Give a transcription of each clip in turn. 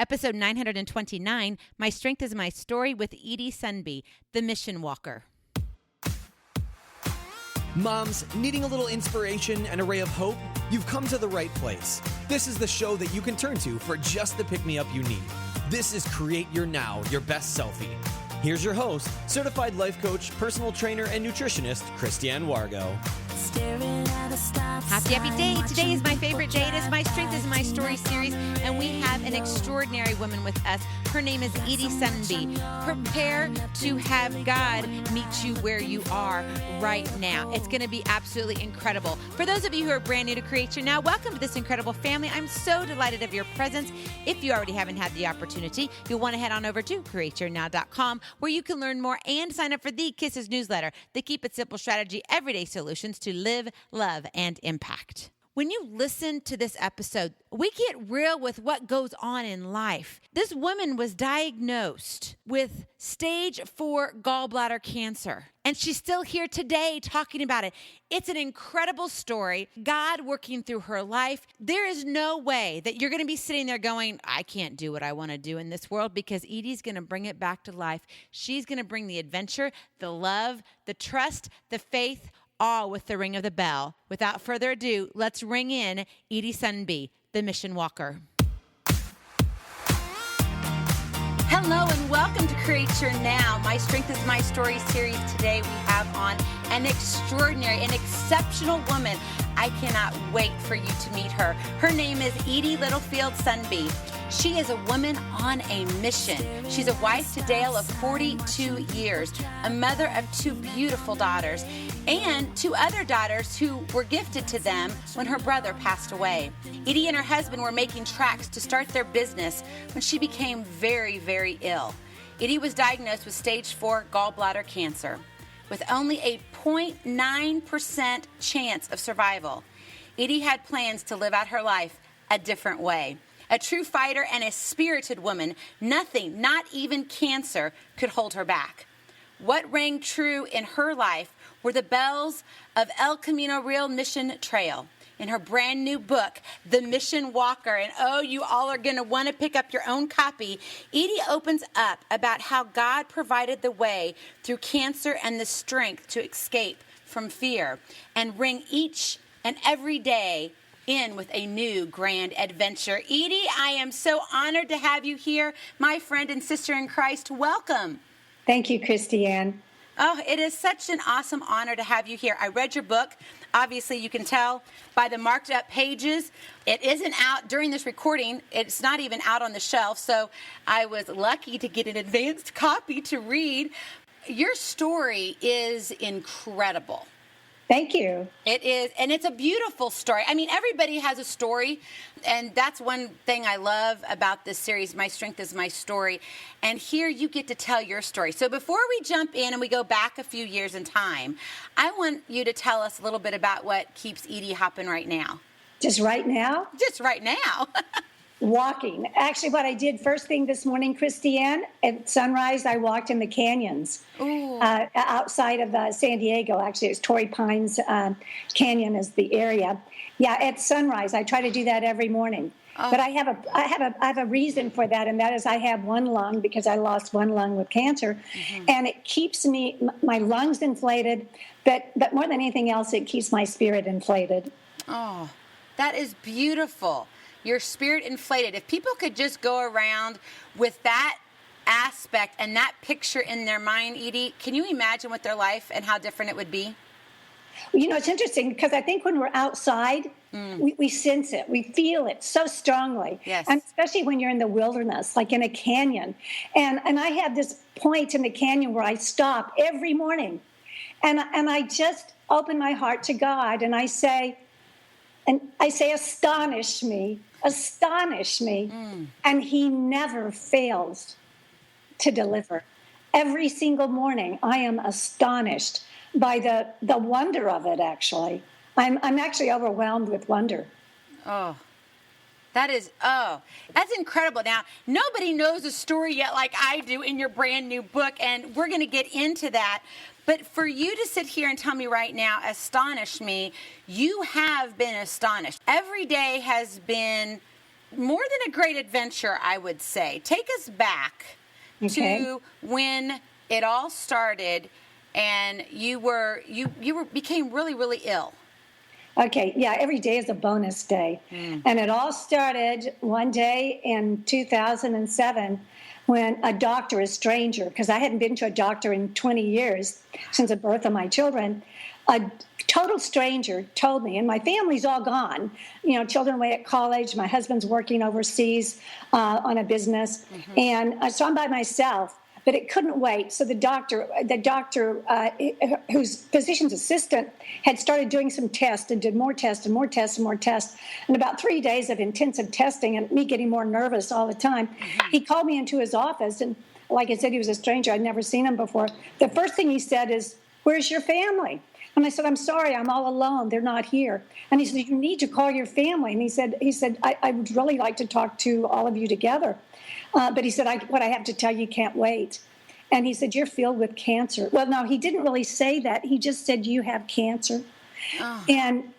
Episode 929, My Strength is My Story with Edie Sundby, the Mission Walker. Moms, needing a little inspiration and a ray of hope? You've come to the right place. This is the show that you can turn to for just the pick-me-up you need. This is Create Your Now, Your Best Selfie. Here's your host, certified life coach, personal trainer, and nutritionist, Christiane Wargo. Happy day. Today is my favorite day. It is My Strength is My Story series, and we have an extraordinary woman with us. Her name is Edie Sundby. Prepare to have God meet you where you are right now. It's going to be absolutely incredible. For those of you who are brand new to Create Your Now, welcome to this incredible family. I'm so delighted of your presence. If you already haven't had the opportunity, you'll want to head on over to createyournow.com, where you can learn more and sign up for the Kisses newsletter, the Keep It Simple Strategy Everyday Solutions to live, love, and impact. When you listen to this episode, we get real with what goes on in life. This woman was diagnosed with stage 4 gallbladder cancer, and she's still here today talking about it. It's an incredible story, God working through her life. There is no way that you're going to be sitting there going, I can't do what I want to do in this world, because Edie's going to bring it back to life. She's going to bring the adventure, the love, the trust, the faith, all with the ring of the bell. Without further ado, let's ring in Edie Sundby, the Mission Walker. Hello and welcome to Create Your Now, My Strength is My Story series. Today we have on an extraordinary, an exceptional woman. I cannot wait for you to meet her. Her name is Edie Littlefield Sundby. She is a woman on a mission. She's a wife to Dale of 42 years, a mother of 2 beautiful daughters, and 2 other daughters who were gifted to them when her brother passed away. Edie and her husband were making tracks to start their business when she became very, very ill. Edie was diagnosed with stage 4 gallbladder cancer. With only a 0.9% chance of survival, Edie had plans to live out her life a different way. A true fighter and a spirited woman, nothing, not even cancer, could hold her back. What rang true in her life were the bells of El Camino Real Mission Trail. In her brand new book, The Mission Walker, and oh, you all are going to want to pick up your own copy, Edie opens up about how God provided the way through cancer and the strength to escape from fear and ring each and every day in with a new grand adventure. Edie, I am so honored to have you here, my friend and sister in Christ. Welcome. Thank you, Christiane. Oh, it is such an awesome honor to have you here. I read your book. Obviously, you can tell by the marked up pages. It isn't out during this recording. It's not even out on the shelf. So I was lucky to get an advanced copy to read. Your story is incredible. Thank you. It is, and it's a beautiful story. I mean, everybody has a story, and that's one thing I love about this series, My Strength is My Story, and here you get to tell your story. So before we jump in and we go back a few years in time, I want you to tell us a little bit about what keeps Edie hopping right now. Just right now? Just right now. Walking. Actually, what I did first thing this morning, Christiane, at sunrise, I walked in the canyons outside of San Diego. Actually, it's Torrey Pines Canyon is the area. Yeah, at sunrise, I try to do that every morning. Oh. But I have a reason for that, and that is I have one lung because I lost one lung with cancer, and it keeps my lungs inflated. But more than anything else, it keeps my spirit inflated. Oh, that is beautiful. Your spirit inflated. If people could just go around with that aspect and that picture in their mind, Edie, can you imagine what their life and how different it would be? You know, it's interesting because I think when we're outside, we sense it. We feel it so strongly. Yes. And especially when you're in the wilderness, like in a canyon. And I have this point in the canyon where I stop every morning. And I just open my heart to God and I say, astonish me. And he never fails to deliver. Every single morning, I am astonished by the wonder of it, actually. I'm actually overwhelmed with wonder. That's incredible. Now, nobody knows the story yet like I do in your brand new book, and we're going to get into that. But for you to sit here and tell me right now, astonish me, you have been astonished. Every day has been more than a great adventure, I would say. Take us back to when it all started and you became really, really ill. Okay, yeah, every day is a bonus day. And it all started one day in 2007 when a doctor, a stranger, because I hadn't been to a doctor in 20 years since the birth of my children, a total stranger told me, and my family's all gone, children away at college, my husband's working overseas on a business, and so I'm by myself. But it couldn't wait. So the doctor, whose physician's assistant, had started doing some tests and did more tests and more tests and more tests. And about 3 days of intensive testing and me getting more nervous all the time, he called me into his office. And like I said, he was a stranger. I'd never seen him before. The first thing he said is, "Where's your family?" And I said, "I'm sorry, I'm all alone. They're not here." And he said, "You need to call your family." And he said, I would really like to talk to all of you together. But he said, what I have to tell you can't wait. And he said, "You're filled with cancer." Well, no, he didn't really say that. He just said, "You have cancer." Oh. And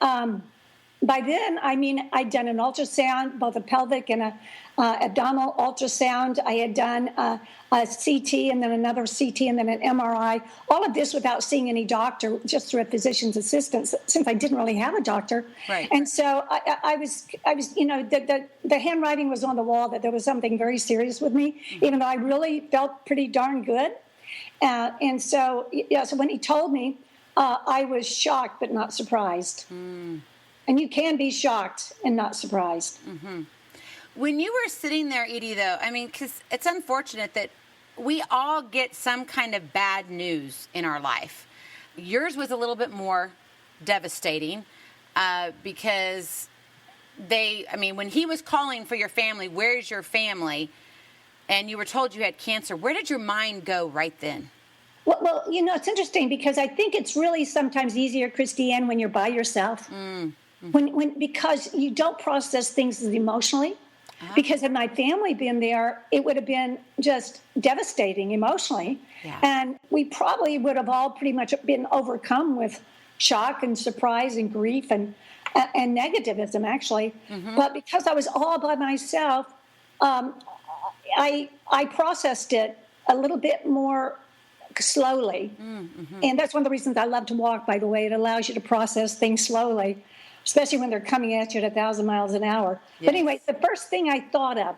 by then, I'd done an ultrasound, both a pelvic and a abdominal ultrasound. I had done a CT and then another CT and then an MRI. All of this without seeing any doctor, just through a physician's assistant, since I didn't really have a doctor. Right. And so I was, the handwriting was on the wall that there was something very serious with me, even though I really felt pretty darn good. And so when he told me, I was shocked but not surprised. And you can be shocked and not surprised. Mm-hmm. When you were sitting there, Edie, though, because it's unfortunate that we all get some kind of bad news in our life. Yours was a little bit more devastating because when he was calling for your family, "Where's your family?" and you were told you had cancer, where did your mind go right then? Well, it's interesting because I think it's really sometimes easier, Christiane, when you're by yourself. Because you don't process things as emotionally. Because had my family been there, it would have been just devastating emotionally. Yeah. And we probably would have all pretty much been overcome with shock and surprise and grief and negativism, actually. But because I was all by myself, I processed it a little bit more slowly. And that's one of the reasons I love to walk, by the way. It allows you to process things slowly, especially when they're coming at you at 1,000 miles an hour. Yes. But anyway, the first thing I thought of,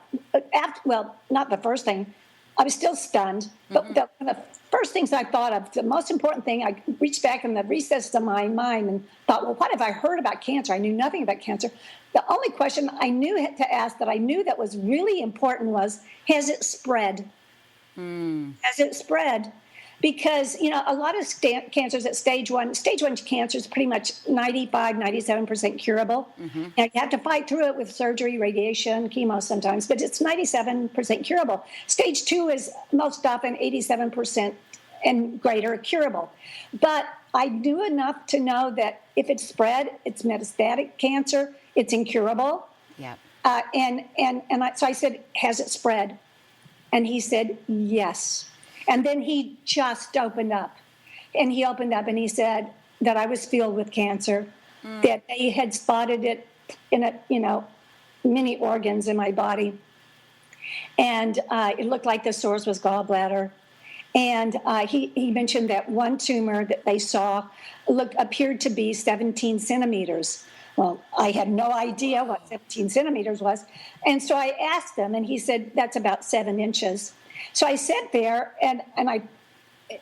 not the first thing, I was still stunned, but the first things I thought of, the most important thing, I reached back in the recesses of my mind and thought, well, what have I heard about cancer? I knew nothing about cancer. The only question I knew to ask that I knew that was really important was, has it spread? Has it spread? Because, a lot of cancers at stage one cancer is pretty much 95, 97% curable. Now, you have to fight through it with surgery, radiation, chemo sometimes, but it's 97% curable. Stage 2 is most often 87% and greater curable. But I knew enough to know that if it's spread, it's metastatic cancer, it's incurable. Yep. So I said, has it spread? And he said, yes. And then he just opened up. And he opened up and he said that I was filled with cancer, that they had spotted it in many organs in my body. And it looked like the source was gallbladder. And he mentioned that one tumor that they saw appeared to be 17 centimeters. Well, I had no idea what 17 centimeters was. And so I asked him, and he said, that's about 7 inches. So I sat there, and I,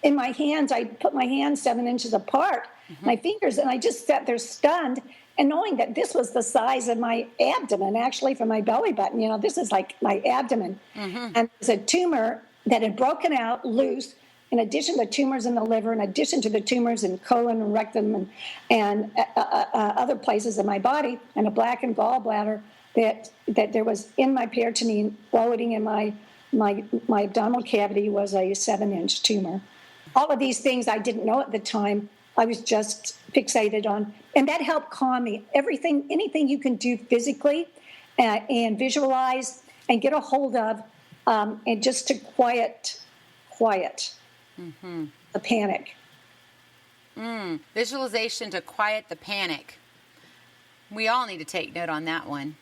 in my hands, I put my hands 7 inches apart, my fingers, and I just sat there stunned, and knowing that this was the size of my abdomen, actually, from my belly button. This is like my abdomen. And it was a tumor that had broken out loose, in addition to tumors in the liver, in addition to the tumors in colon and rectum and other places in my body, and a blackened gallbladder that there was in my peritoneum, floating in my abdominal cavity was a 7-inch tumor. All of these things I didn't know at the time. I was just fixated on, and that helped calm me. Anything you can do physically and visualize and get a hold of, and just to quiet the panic. Visualization to quiet the panic. We all need to take note on that one.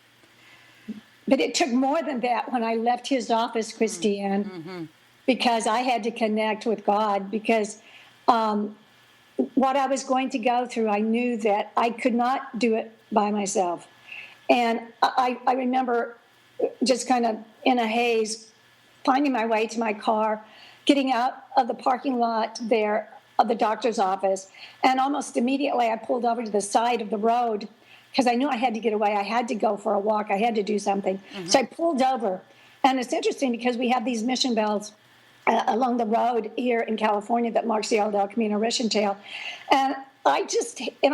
But it took more than that when I left his office, Christiane, because I had to connect with God, because what I was going to go through, I knew that I could not do it by myself. And I remember just kind of in a haze, finding my way to my car, getting out of the parking lot there of the doctor's office, and almost immediately I pulled over to the side of the road because I knew I had to get away. I had to go for a walk. I had to do something. So I pulled over. And it's interesting because we have these mission bells along the road here in California that marks the old Camino Mission Trail. And I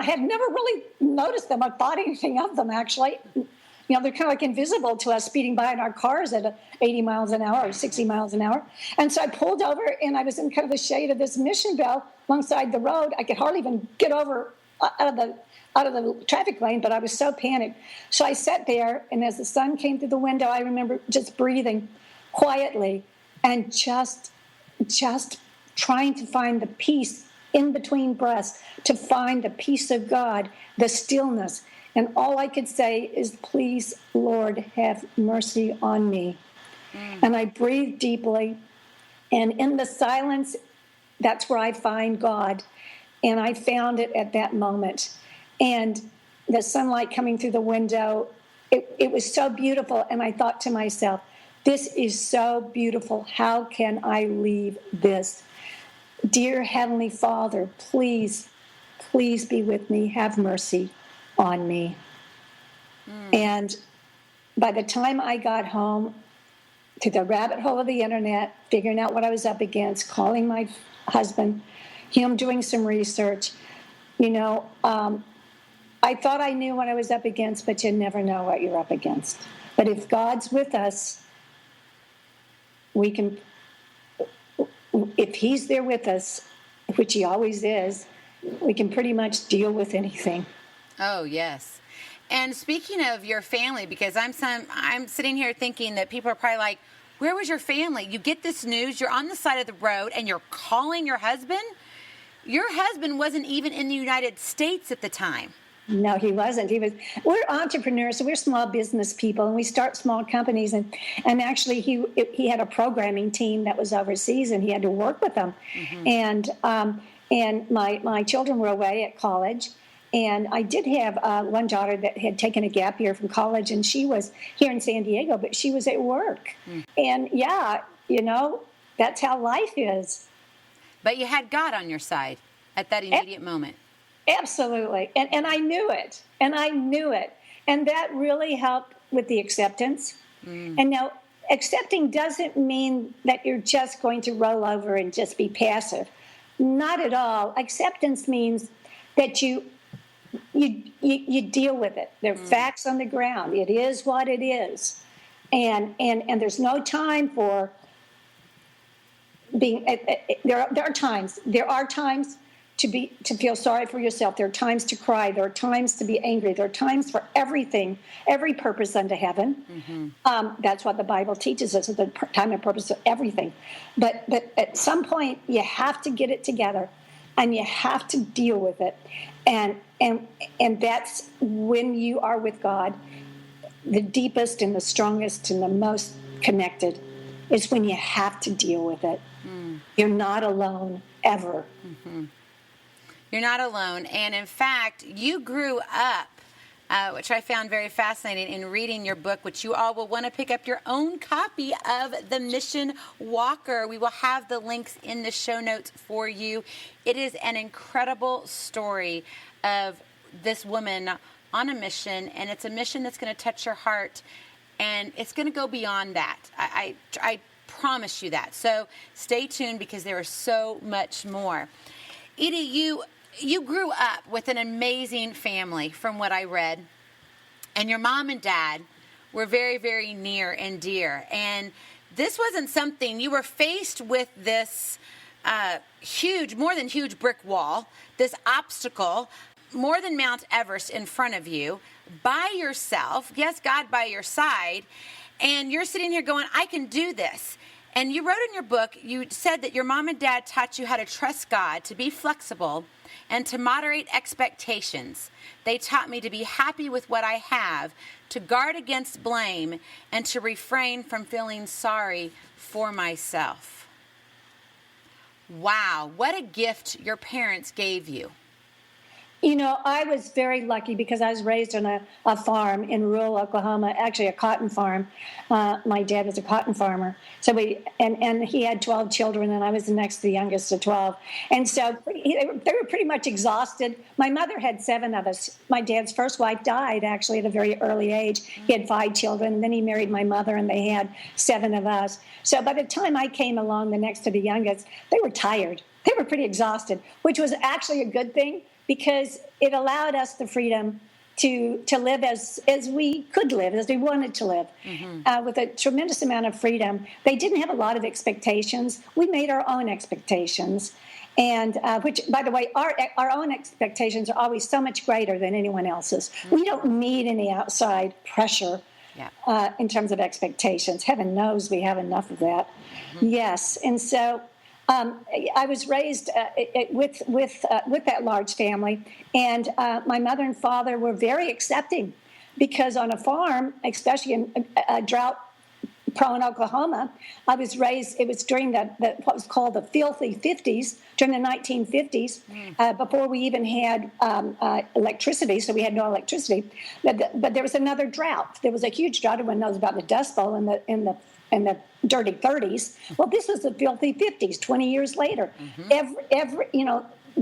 had never really noticed them or thought anything of them, actually. You know, they're kind of like invisible to us speeding by in our cars at 80 miles an hour or 60 miles an hour. And so I pulled over, and I was in kind of the shade of this mission bell alongside the road. I could hardly even get over out of the traffic lane, but I was so panicked. So I sat there, and as the sun came through the window, I remember just breathing quietly and just trying to find the peace in between breaths, to find the peace of God, the stillness. And all I could say is, please, Lord, have mercy on me. And I breathed deeply, and in the silence, that's where I find God. And I found it at that moment. And the sunlight coming through the window, it was so beautiful. And I thought to myself, this is so beautiful. How can I leave this? Dear Heavenly Father, please, please be with me. Have mercy on me. And by the time I got home, to the rabbit hole of the internet, figuring out what I was up against, calling my husband, him doing some research, you know, I thought I knew what I was up against, but you never know what you're up against. But if God's with us, we can, if he's there with us, which he always is, we can pretty much deal with anything. Oh, yes. And speaking of your family, because I'm sitting here thinking that people are probably like, where was your family? You get this news, you're on the side of the road, and you're calling your husband? Your husband wasn't even in the United States at the time. No, he wasn't. We're entrepreneurs, so we're small business people, and we start small companies. And actually, he had a programming team that was overseas, and he had to work with them. And my children were away at college. And I did have one daughter that had taken a gap year from college, and she was here in San Diego, but she was at work. And yeah, you know, that's how life is. But you had God on your side at that immediate moment. Absolutely. And I knew it. And that really helped with the acceptance. And now, accepting doesn't mean that you're just going to roll over and just be passive. Not at all. Acceptance means that you deal with it. There are facts on the ground. It is what it is. And there's no time for being, there are times to feel sorry for yourself. There are times to cry. There are times to be angry. There are times for everything, every purpose unto heaven. That's what the Bible teaches us, the time and purpose of everything. But at some point, you have to get it together, and you have to deal with it. And that's when you are with God, the deepest and the strongest and the most connected is when you have to deal with it. You're not alone, ever. You're not alone. And in fact, you grew up, which I found very fascinating in reading your book, which you all will want to pick up your own copy of The Mission Walker. We will have the links in the show notes for you. It is an incredible story of this woman on a mission, and it's a mission that's going to touch your heart, and it's going to go beyond that. I promise you that. So stay tuned, because there is so much more. Edie, you grew up with an amazing family, from what I read, and your mom and dad were very, very near and dear. And this wasn't something, you were faced with this huge, more than huge brick wall, this obstacle, more than Mount Everest in front of you, by yourself. Yes, God by your side. And you're sitting here going, I can do this. And you wrote in your book, you said that your mom and dad taught you how to trust God, to be flexible, and to moderate expectations. They taught me to be happy with what I have, to guard against blame, and to refrain from feeling sorry for myself. Wow, what a gift your parents gave you. You know, I was very lucky because I was raised on a farm in rural Oklahoma, actually a cotton farm. My dad was a cotton farmer. So and he had 12 children, and I was the next to the youngest of 12. And so they were pretty much exhausted. My mother had 7 of us. My dad's first wife died, actually, at a very early age. He had 5 children, and then he married my mother, and they had 7 of us. So by the time I came along, the next to the youngest, they were tired. They were pretty exhausted, which was actually a good thing, because it allowed us the freedom to live as we could live, as we wanted to live, with a tremendous amount of freedom. They didn't have a lot of expectations. We made our own expectations, and which, by the way, our own expectations are always so much greater than anyone else's. We don't need any outside pressure in terms of expectations. Heaven knows we have enough of that. Yes, and so I was raised with that large family, and my mother and father were very accepting, because on a farm, especially in drought-prone Oklahoma, I was raised. It was during what was called the filthy 50s, during the 1950s, before we even had electricity. So we had no electricity, but there was another drought. There was a huge drought. Everyone knows about the Dust Bowl in the dirty 30s. Well, this was the filthy 50s, 20 years later. Every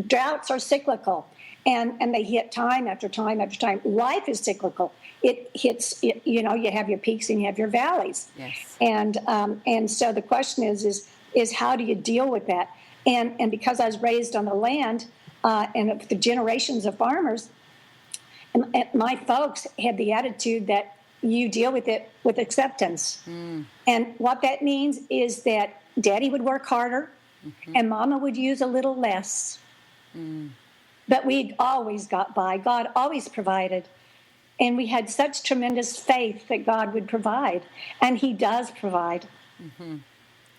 droughts are cyclical, and they hit time after time after time. Life is cyclical. It hits, you have your peaks and you have your valleys. Yes. And so the question is how do you deal with that? And because I was raised on the land, and the generations of farmers, and my folks had the attitude that you deal with it with acceptance. And what that means is that Daddy would work harder and Mama would use a little less. But we always got by. God always provided. And we had such tremendous faith that God would provide. And He does provide.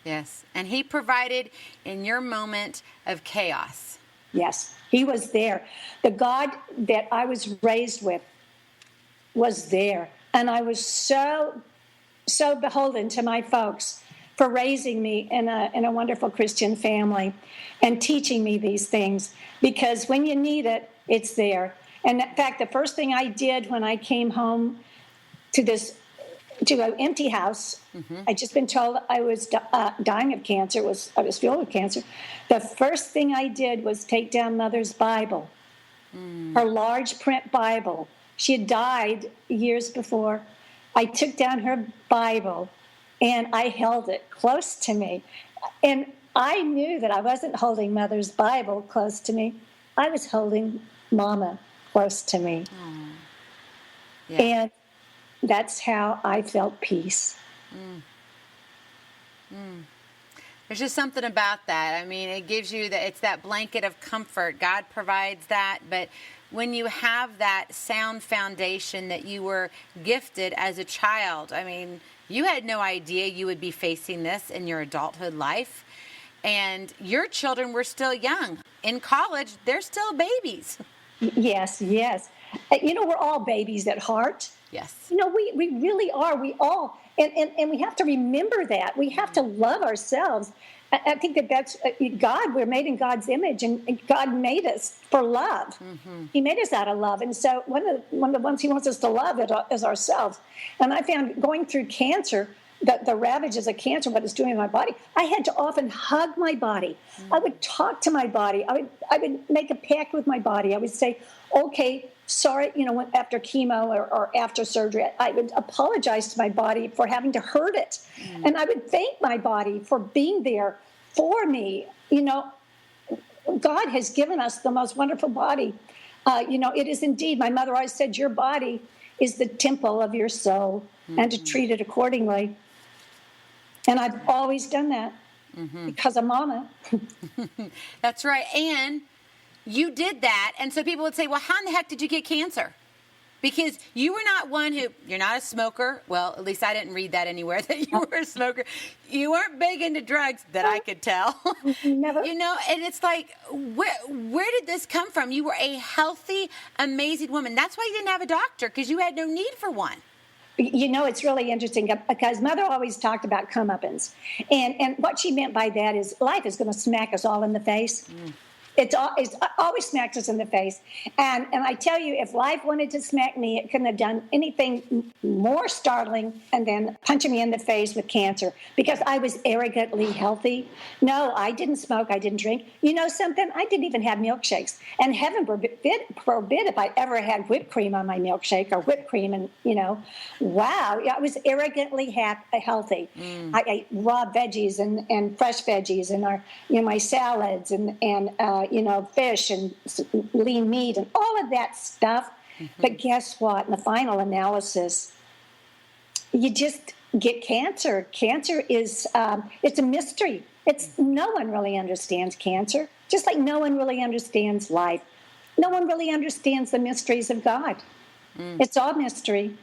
Yes. And He provided in your moment of chaos. Yes. He was there. The God that I was raised with was there. And I was so beholden to my folks for raising me in a wonderful Christian family and teaching me these things, because when you need it, it's there. And in fact, the first thing I did when I came home to an empty house, I'd just been told I was dying of cancer. I was filled with cancer. The first thing I did was take down Mother's Bible, her large print Bible. She had died years before. I took down her Bible, and I held it close to me. And I knew that I wasn't holding Mother's Bible close to me. I was holding Mama close to me. Yeah. And that's how I felt peace. There's just something about that. I mean, it gives you it's that blanket of comfort. God provides that, but when you have that sound foundation that you were gifted as a child, I mean, you had no idea you would be facing this in your adulthood life. And your children were still young. In college, they're still babies. Yes. We're all babies at heart. Yes. We really are. We all, and we have to remember that. We have to love ourselves. I think that's God. We're made in God's image, and God made us for love. He made us out of love, and so one of the ones He wants us to love is ourselves. And I found going through cancer, the ravages of cancer, what it's doing in my body, I had to often hug my body. I would talk to my body. I would make a pact with my body. I would say, okay, sorry, after chemo or after surgery, I would apologize to my body for having to hurt it. And I would thank my body for being there for me. God has given us the most wonderful body. It is indeed, my mother always said, your body is the temple of your soul, and to treat it accordingly. And I've always done that because of Mama. That's right. And you did that. And so people would say, well, how in the heck did you get cancer? Because you were not one you're not a smoker. Well, at least I didn't read that anywhere that you were a smoker. You weren't big into drugs that I could tell. Never. And it's like, where did this come from? You were a healthy, amazing woman. That's why you didn't have a doctor, because you had no need for one. It's really interesting because Mother always talked about comeuppance. And what she meant by that is life is going to smack us all in the face. It's always smacks us in the face. And I tell you, if life wanted to smack me, it couldn't have done anything more startling than punching me in the face with cancer, because I was arrogantly healthy. No, I didn't smoke. I didn't drink. You know something? I didn't even have milkshakes. And heaven forbid if I ever had whipped cream on my milkshake or whipped cream. And, wow, I was arrogantly healthy. I ate raw veggies and fresh veggies and my salads and fish and lean meat and all of that stuff. But guess what? In the final analysis, you just get cancer. Cancer is, it's a mystery. No one really understands cancer, just like no one really understands life. No one really understands the mysteries of God. It's all mystery.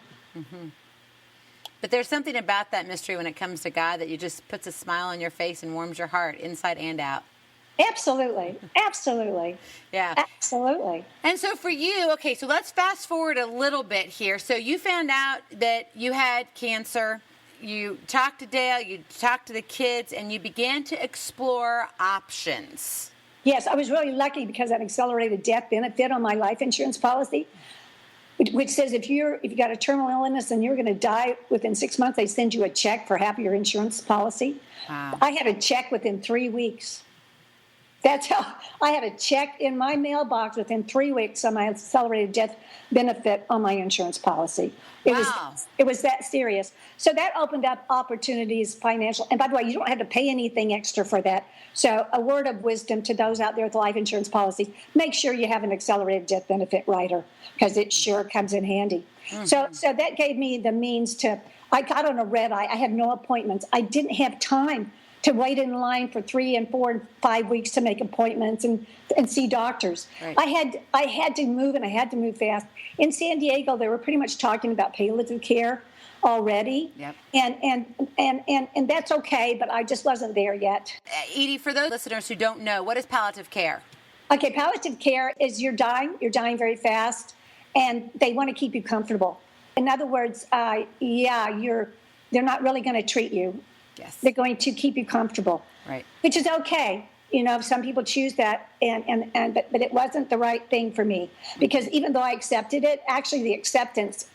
But there's something about that mystery when it comes to God that just puts a smile on your face and warms your heart inside and out. Absolutely. Yeah. Absolutely. And so for you, okay, so let's fast forward a little bit here. So you found out that you had cancer. You talked to Dale, you talked to the kids, and you began to explore options. Yes, I was really lucky because I had an accelerated death benefit on my life insurance policy, which says if you got a terminal illness and you're going to die within 6 months, they send you a check for half of your insurance policy. Wow. I had a check within 3 weeks. That's how I had a check in my mailbox within 3 weeks on my accelerated death benefit on my insurance policy. It was that serious. So that opened up opportunities, financial. And by the way, you don't have to pay anything extra for that. So a word of wisdom to those out there with life insurance policies: make sure you have an accelerated death benefit rider, because it sure comes in handy. So that gave me the means to. I got on a red eye. I had no appointments. I didn't have time to wait in line for 3 and 4 and 5 weeks to make appointments and see doctors. Right. I had to move, and I had to move fast. In San Diego, they were pretty much talking about palliative care already. Yep. And that's okay, but I just wasn't there yet. Edie, for those listeners who don't know, what is palliative care? Okay, palliative care is you're dying very fast, and they want to keep you comfortable. In other words, they're not really going to treat you. Yes. They're going to keep you comfortable, right? Which is okay. Some people choose that, but it wasn't the right thing for me, because even though I accepted it, actually the acceptance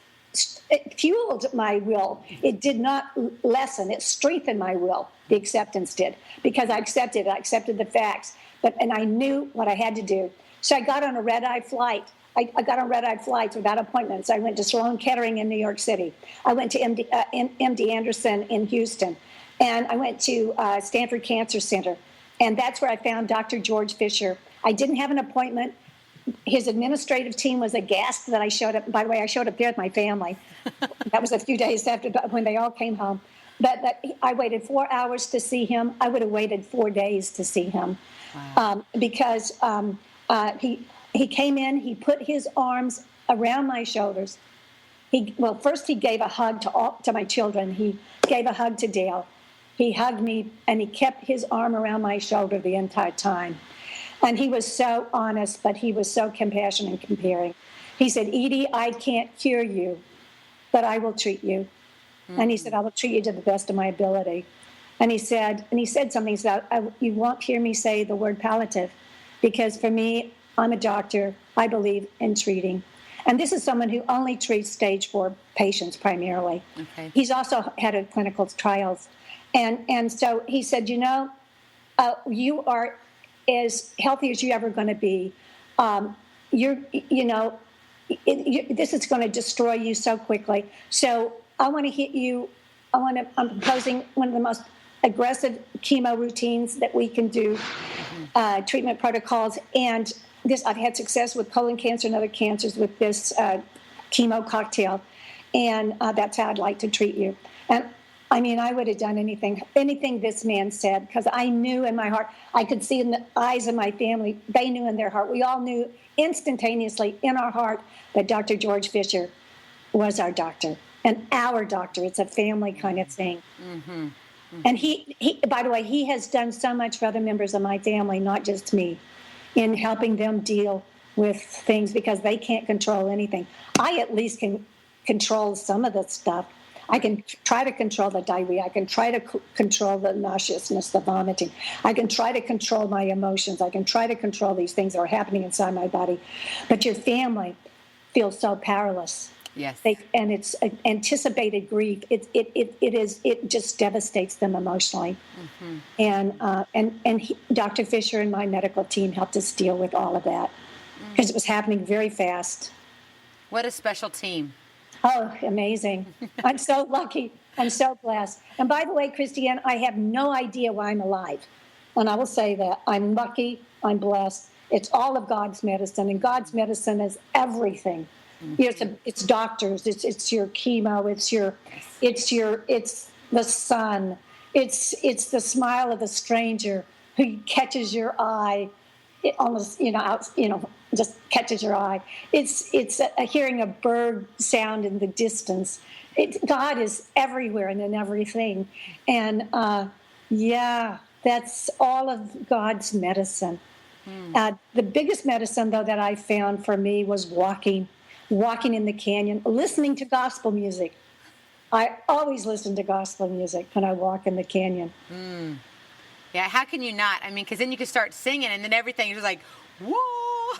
it fueled my will. It did not lessen; it strengthened my will. The acceptance did, because I accepted the facts, and I knew what I had to do. So I got on a red-eye flight. I got on red-eye flights without appointments. I went to Sloan Kettering in New York City. I went to MD Anderson in Houston. And I went to Stanford Cancer Center. And that's where I found Dr. George Fisher. I didn't have an appointment. His administrative team was aghast that I showed up. By the way, I showed up there with my family. That was a few days after when they all came home. But I waited 4 hours to see him. I would have waited 4 days to see him. Wow. Because he came in, he put his arms around my shoulders. First he gave a hug to my children. He gave a hug to Dale. He hugged me, and he kept his arm around my shoulder the entire time. And he was so honest, but he was so compassionate and caring. He said, "Edie, I can't cure you, but I will treat you." Mm-hmm. And he said, "I will treat you to the best of my ability." And he said something. He said, "You won't hear me say the word palliative, because for me, I'm a doctor. I believe in treating." And this is someone who only treats stage 4 patients primarily. Okay. He's also had a clinical trials. And so he said, you are as healthy as you're ever going to be. This is going to destroy you so quickly. So I want to hit you. I'm proposing one of the most aggressive chemo routines that we can do, treatment protocols. And I've had success with colon cancer and other cancers with this chemo cocktail. And that's how I'd like to treat you. And I mean, I would have done anything this man said, because I knew in my heart, I could see in the eyes of my family, they knew in their heart. We all knew instantaneously in our heart that Dr. George Fisher was our doctor and our doctor. It's a family kind of thing. Mm-hmm. Mm-hmm. And he, by the way, he has done so much for other members of my family, not just me, in helping them deal with things, because they can't control anything. I at least can control some of the stuff. I can try to control the diarrhea. I can try to control the nauseousness, the vomiting. I can try to control my emotions. I can try to control these things that are happening inside my body. But your family feels so powerless. Yes. And it's anticipated grief. It just devastates them emotionally. Mm-hmm. And Dr. Fisher and my medical team helped us deal with all of that, because it was happening very fast. What a special team. Oh, amazing. I'm so lucky. I'm so blessed. And by the way, Christiane, I have no idea why I'm alive. And I will say that. I'm lucky. I'm blessed. It's all of God's medicine. And God's medicine is everything. Mm-hmm. It's doctors. It's your chemo. It's the sun. It's the smile of a stranger who catches your eye. It almost, just catches your eye. It's hearing a bird sound in the distance. God is everywhere and in everything. And that's all of God's medicine. The biggest medicine, though, that I found for me was walking in the canyon, listening to gospel music. I always listen to gospel music when I walk in the canyon. Yeah, how can you not? I mean, because then you can start singing, and then everything is just like, whoa.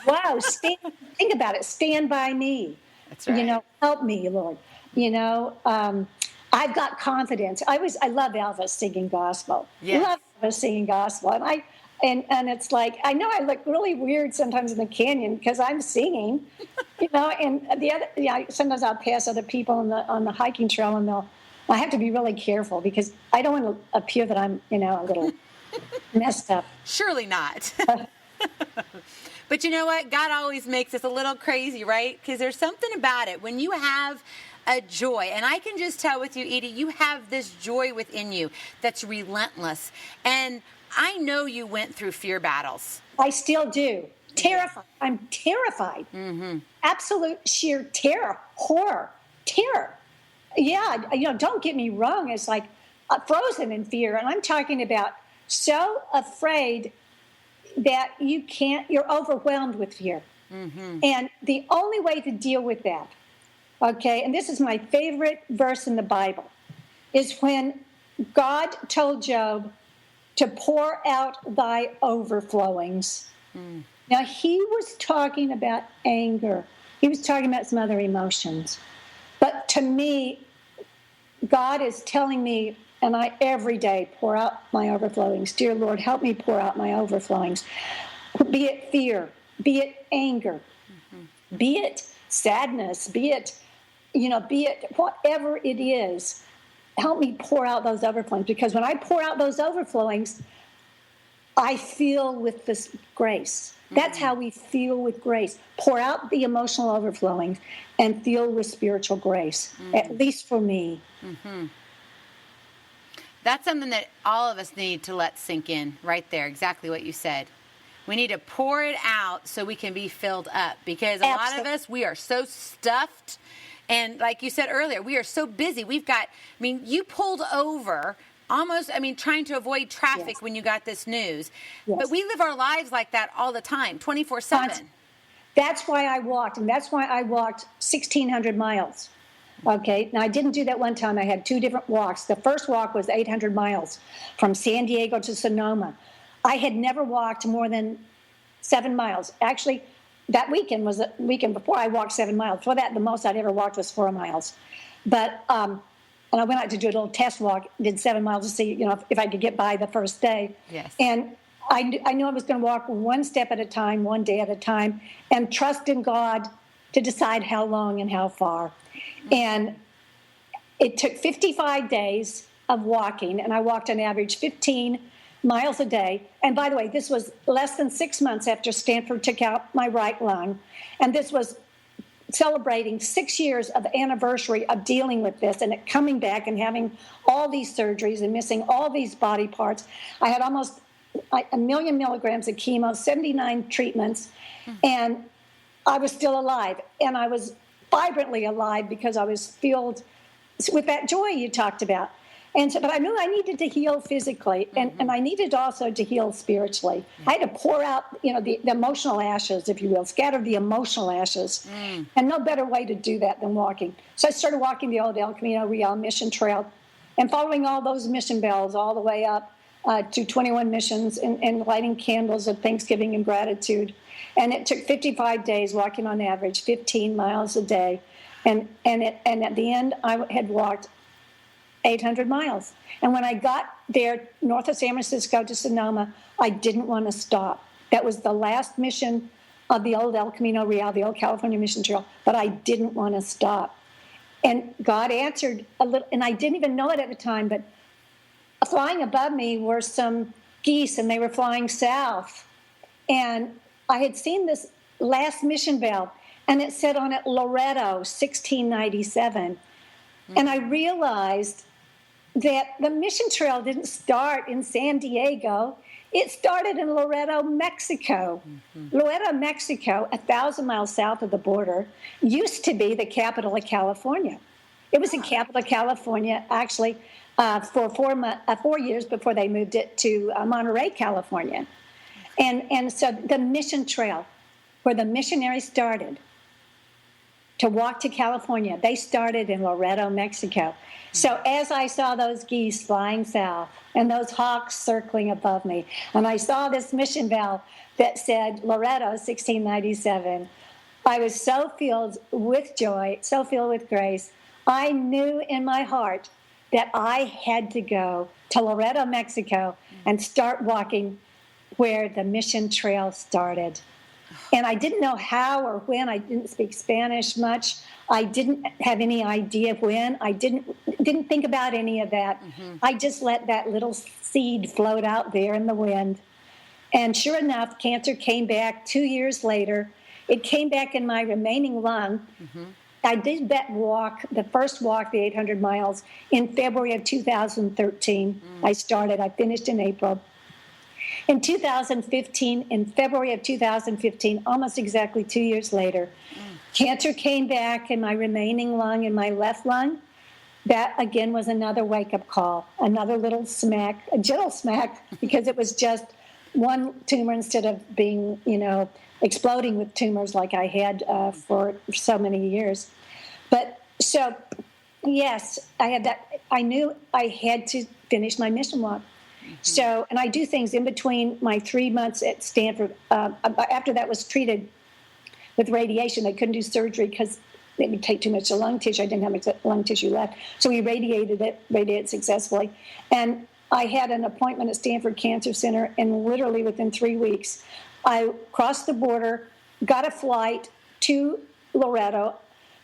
Wow, think about it. Stand by me. That's right. Help me, Lord. I've got confidence. I love Elvis singing gospel. Yes. Love Elvis singing gospel. And it's like, I know I look really weird sometimes in the canyon because I'm singing, and sometimes I'll pass other people on the hiking trail, and I have to be really careful because I don't want to appear that I'm, a little messed up. Surely not. But you know what? God always makes us a little crazy, right? Because there's something about it. When you have a joy, and I can just tell with you, Edie, you have this joy within you that's relentless. And I know you went through fear battles. I still do. Terrified. I'm terrified. Mm-hmm. Absolute sheer terror, horror, terror. Yeah, don't get me wrong. It's like frozen in fear. And I'm talking about so afraid that you're overwhelmed with fear. Mm-hmm. And the only way to deal with that, okay, and this is my favorite verse in the Bible, is when God told Job to pour out thy overflowings. Now, he was talking about anger. He was talking about some other emotions. But to me, God is telling me, and I every day pour out my overflowings. Dear Lord, help me pour out my overflowings. Be it fear, be it anger, be it sadness, be it whatever it is. Help me pour out those overflowings, because when I pour out those overflowings, I feel with this grace. That's how we feel with grace. Pour out the emotional overflowings and feel with spiritual grace, at least for me. Mm-hmm. That's something that all of us need to let sink in right there, exactly what you said. We need to pour it out so we can be filled up, because a lot of us, we are so stuffed. And like you said earlier, we are so busy. You pulled over almost, trying to avoid traffic when you got this news. Yes. But we live our lives like that all the time, 24/7. That's why I walked, and that's why I walked 1,600 miles. Okay, now I didn't do that one time. I had two different walks. The first walk was 800 miles from San Diego to Sonoma. I had never walked more than 7 miles. Actually, that weekend was the weekend before I walked 7 miles. Before that, the most I'd ever walked was 4 miles. But and I went out to do a little test walk, did 7 miles to see, if I could get by the first day. Yes. And I knew I was going to walk one step at a time, one day at a time, and trust in God to decide how long and how far. And it took 55 days of walking, and I walked on average 15 miles a day. And by the way, this was less than 6 months after Stanford took out my right lung. And this was celebrating 6 years of anniversary of dealing with this and it coming back and having all these surgeries and missing all these body parts. I had almost 1 million milligrams of chemo, 79 treatments, and I was still alive. And I was vibrantly alive because I was filled with that joy you talked about. And so, but I knew I needed to heal physically, and I needed also to heal spiritually. I had to pour out, the emotional ashes, if you will, scatter the emotional ashes. And no better way to do that than walking. So I started walking the old El Camino Real Mission Trail and following all those mission bells all the way up to 21 missions and lighting candles of thanksgiving and gratitude. And it took 55 days, walking on average 15 miles a day. And at the end, I had walked 800 miles. And when I got there, north of San Francisco to Sonoma, I didn't want to stop. That was the last mission of the old El Camino Real, the old California Mission Trail, but I didn't want to stop. And God answered a little, and I didn't even know it at the time, but flying above me were some geese, and they were flying south. And I had seen this last mission bell, and it said on it, Loretto, 1697. And I realized that the mission trail didn't start in San Diego. It started in Loretto, Mexico. Loretto, Mexico, 1,000 miles south of the border, used to be the capital of California. It was the capital of California, actually, for 4 years before they moved it to Monterey, California. And so the mission trail, where the missionaries started to walk to California, they started in Loretto, Mexico. So as I saw those geese flying south and those hawks circling above me, and I saw this mission bell that said Loretto 1697, I was so filled with joy, so filled with grace. I knew in my heart that I had to go to Loretto, Mexico, and start walking where the mission trail started. And I didn't know how or when. I didn't speak Spanish much. I didn't have any idea when. I didn't think about any of that. I just let that little seed float out there in the wind. And sure enough, cancer came back 2 years later. It came back in my remaining lung. I did that walk, the first walk, the 800 miles, in February of 2013. I finished in April. In 2015, in February of 2015, almost exactly 2 years later, cancer came back in my remaining lung, in my left lung. That, again, was another wake-up call, another little smack, a gentle smack, because it was just one tumor instead of being, exploding with tumors like I had for so many years. But so, yes, I had that. I knew I had to finish my mission walk. So, and I do things in between my 3 months at Stanford. After that was treated with radiation, they couldn't do surgery because it would take too much of lung tissue. I didn't have much lung tissue left. So we radiated successfully. And I had an appointment at Stanford Cancer Center, and literally within 3 weeks, I crossed the border, got a flight to Loretto.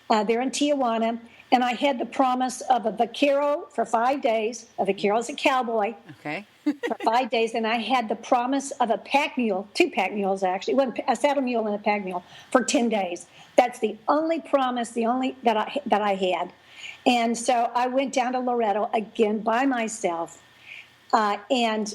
They're in Tijuana. And I had the promise of a vaquero for 5 days. A vaquero is a cowboy. Okay. For 5 days. And I had the promise of a pack mule, 2 pack mules actually, a saddle mule and a pack mule for 10 days. That's the only promise, the only that I had. And so I went down to Loretto again by myself. And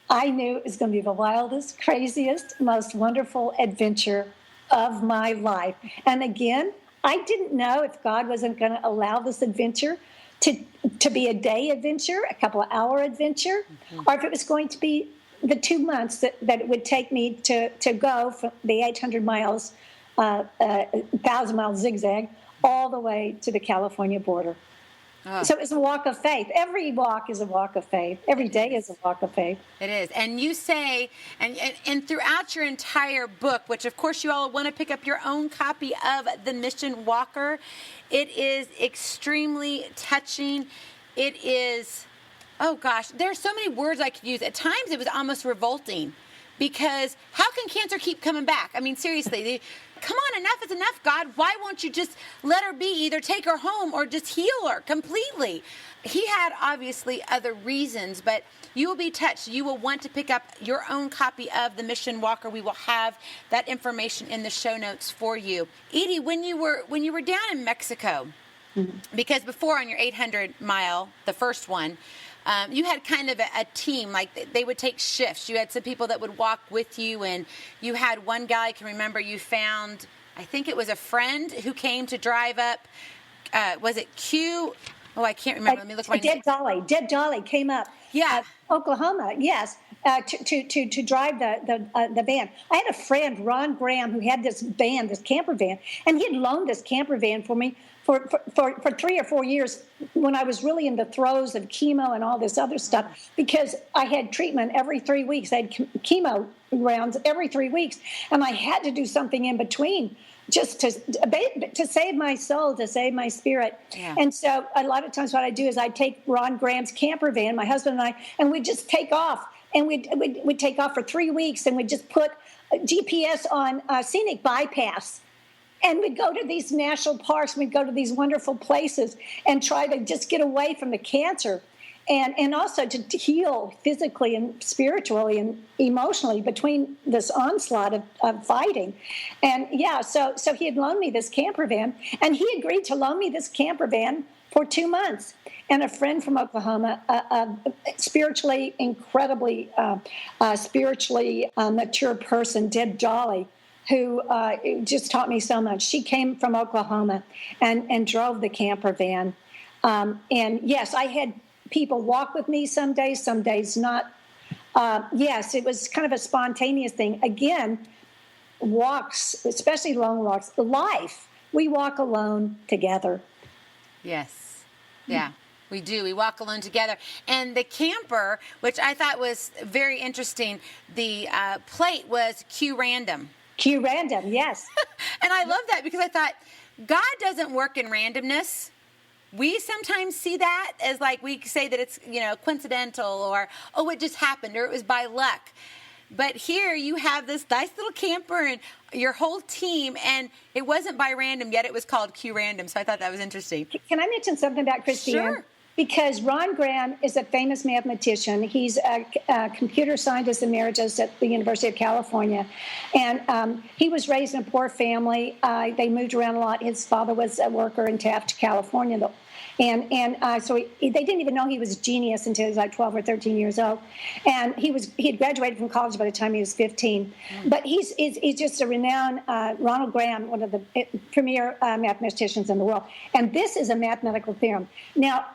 I knew it was going to be the wildest, craziest, most wonderful adventure of my life. And again, I didn't know if God wasn't going to allow this adventure to be a day adventure, a couple of hour adventure, or if it was going to be the 2 months that it would take me to go from the 800 miles, 1,000 mile zigzag, all the way to the California border. So it's a walk of faith. Every walk is a walk of faith. Every day is a walk of faith. It is. And you say, and throughout your entire book, which of course you all want to pick up your own copy of The Mission Walker, it is extremely touching. It is, oh gosh, there are so many words I could use. At times it was almost revolting because how can cancer keep coming back? I mean, seriously, come on, enough is enough, God. Why won't you just let her be, either take her home or just heal her completely? He had obviously other reasons, but you will be touched. You will want to pick up your own copy of The Mission Walker. We will have that information in the show notes for you. Edie, when you were down in Mexico, because before on your 800-mile, the first one, you had kind of a team, like they would take shifts. You had some people that would walk with you, and you had one guy, I can remember you found, I think it was a friend who came to drive up, was it Q? Oh, I can't remember. Let me look at my name. Dead Dolly came up. Yeah. Oklahoma, yes, to drive the van. I had a friend, Ron Graham, who had this van, this camper van, and he had loaned this camper van for me for 3 or 4 years when I was really in the throes of chemo and all this other stuff, because I had treatment every 3 weeks. I had chemo rounds every 3 weeks, and I had to do something in between just to save my soul, to save my spirit. Yeah. And so a lot of times what I do is I take Ron Graham's camper van, my husband and I, and we'd just take off. And we'd take off for 3 weeks, and we'd just put GPS on scenic bypass. And we'd go to these national parks, and we'd go to these wonderful places and try to just get away from the cancer. And also to heal physically and spiritually and emotionally between this onslaught of fighting. And yeah, so he had loaned me this camper van, and he agreed to loan me this camper van for 2 months. And a friend from Oklahoma, spiritually, incredibly spiritually mature person, Deb Dolly, who just taught me so much. She came from Oklahoma and drove the camper van. And yes, I had people walk with me some days not. Yes, it was kind of a spontaneous thing. Again, walks, especially long walks, life, we walk alone together. Yes. Yeah, we do. We walk alone together. And the camper, which I thought was very interesting, the plate was Q random. Q random, yes. And I love that because I thought, God doesn't work in randomness. We sometimes see that as like we say that it's, coincidental, or, oh, it just happened, or it was by luck. But here you have this nice little camper and your whole team, and it wasn't by random, yet it was called Q Random. So I thought that was interesting. Can I mention something about Christiane? Sure. Because Ron Graham is a famous mathematician. He's a computer scientist emeritus at the University of California. And he was raised in a poor family. They moved around a lot. His father was a worker in Taft, California. So they didn't even know he was a genius until he was like 12 or 13 years old. And he had graduated from college by the time he was 15. But he's just a renowned, Ronald Graham, one of the premier mathematicians in the world. And this is a mathematical theorem. Now,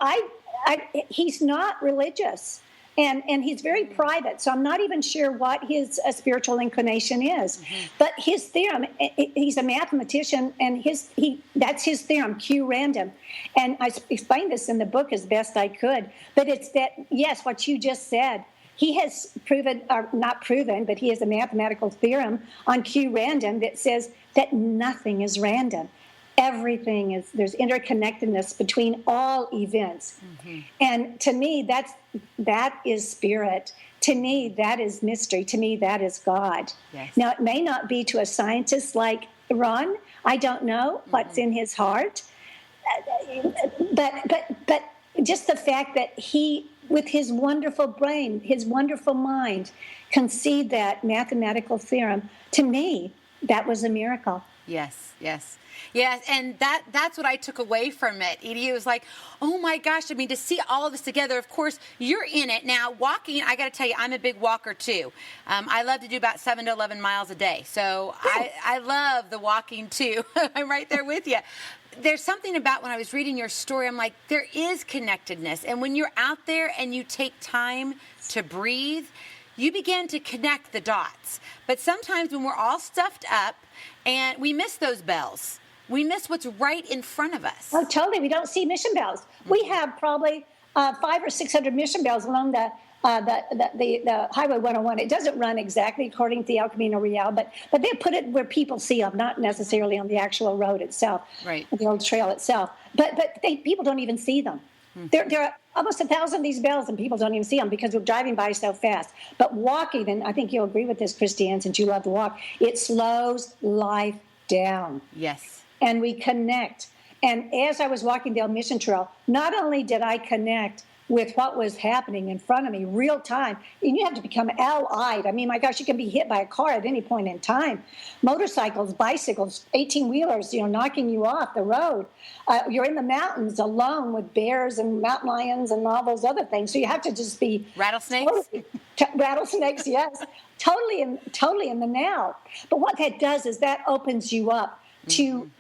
he's not religious. And he's very private, so I'm not even sure what his spiritual inclination is. Mm-hmm. But his theorem, he's a mathematician, and that's his theorem, Q random. And I explained this in the book as best I could. But it's that, yes, what you just said. He has proven, or not proven, but he has a mathematical theorem on Q random that says that nothing is random. Everything there's interconnectedness between all events. Mm-hmm. And to me, that is spirit. To me, that is mystery. To me, that is God. Yes. Now, it may not be to a scientist like Ron. I don't know what's in his heart. But just the fact that he, with his wonderful brain, his wonderful mind, conceived that mathematical theorem, to me, that was a miracle. Yes, yes. Yes, and that's what I took away from it, Edie. It was like, oh my gosh, I mean, to see all of this together, of course, you're in it. Now, walking, I got to tell you, I'm a big walker too. I love to do about 7 to 11 miles a day. So I love the walking too. I'm right there with you. There's something about when I was reading your story, I'm like, there is connectedness. And when you're out there and you take time to breathe, you begin to connect the dots. But sometimes when we're all stuffed up and we miss those bells, we miss what's right in front of us. Oh, totally. We don't see mission bells. Mm-hmm. We have probably 500 or 600 mission bells along the Highway 101. It doesn't run exactly according to the El Camino Real, but they put it where people see them, not necessarily on the actual road itself, right? The old trail itself. But people don't even see them. There are almost 1,000 of these bells, and people don't even see them because we're driving by so fast. But walking, and I think you'll agree with this, Christiane, since you love to walk, it slows life down. Yes. And we connect. And as I was walking the Mission Trail, not only did I connect with what was happening in front of me real time, and you have to become owl-eyed. I mean, my gosh, you can be hit by a car at any point in time. Motorcycles, bicycles, 18-wheelers, knocking you off the road. You're in the mountains alone with bears and mountain lions and all those other things. So you have to just be rattlesnakes. Rattlesnakes, yes, totally in the now. But what that does is that opens you up to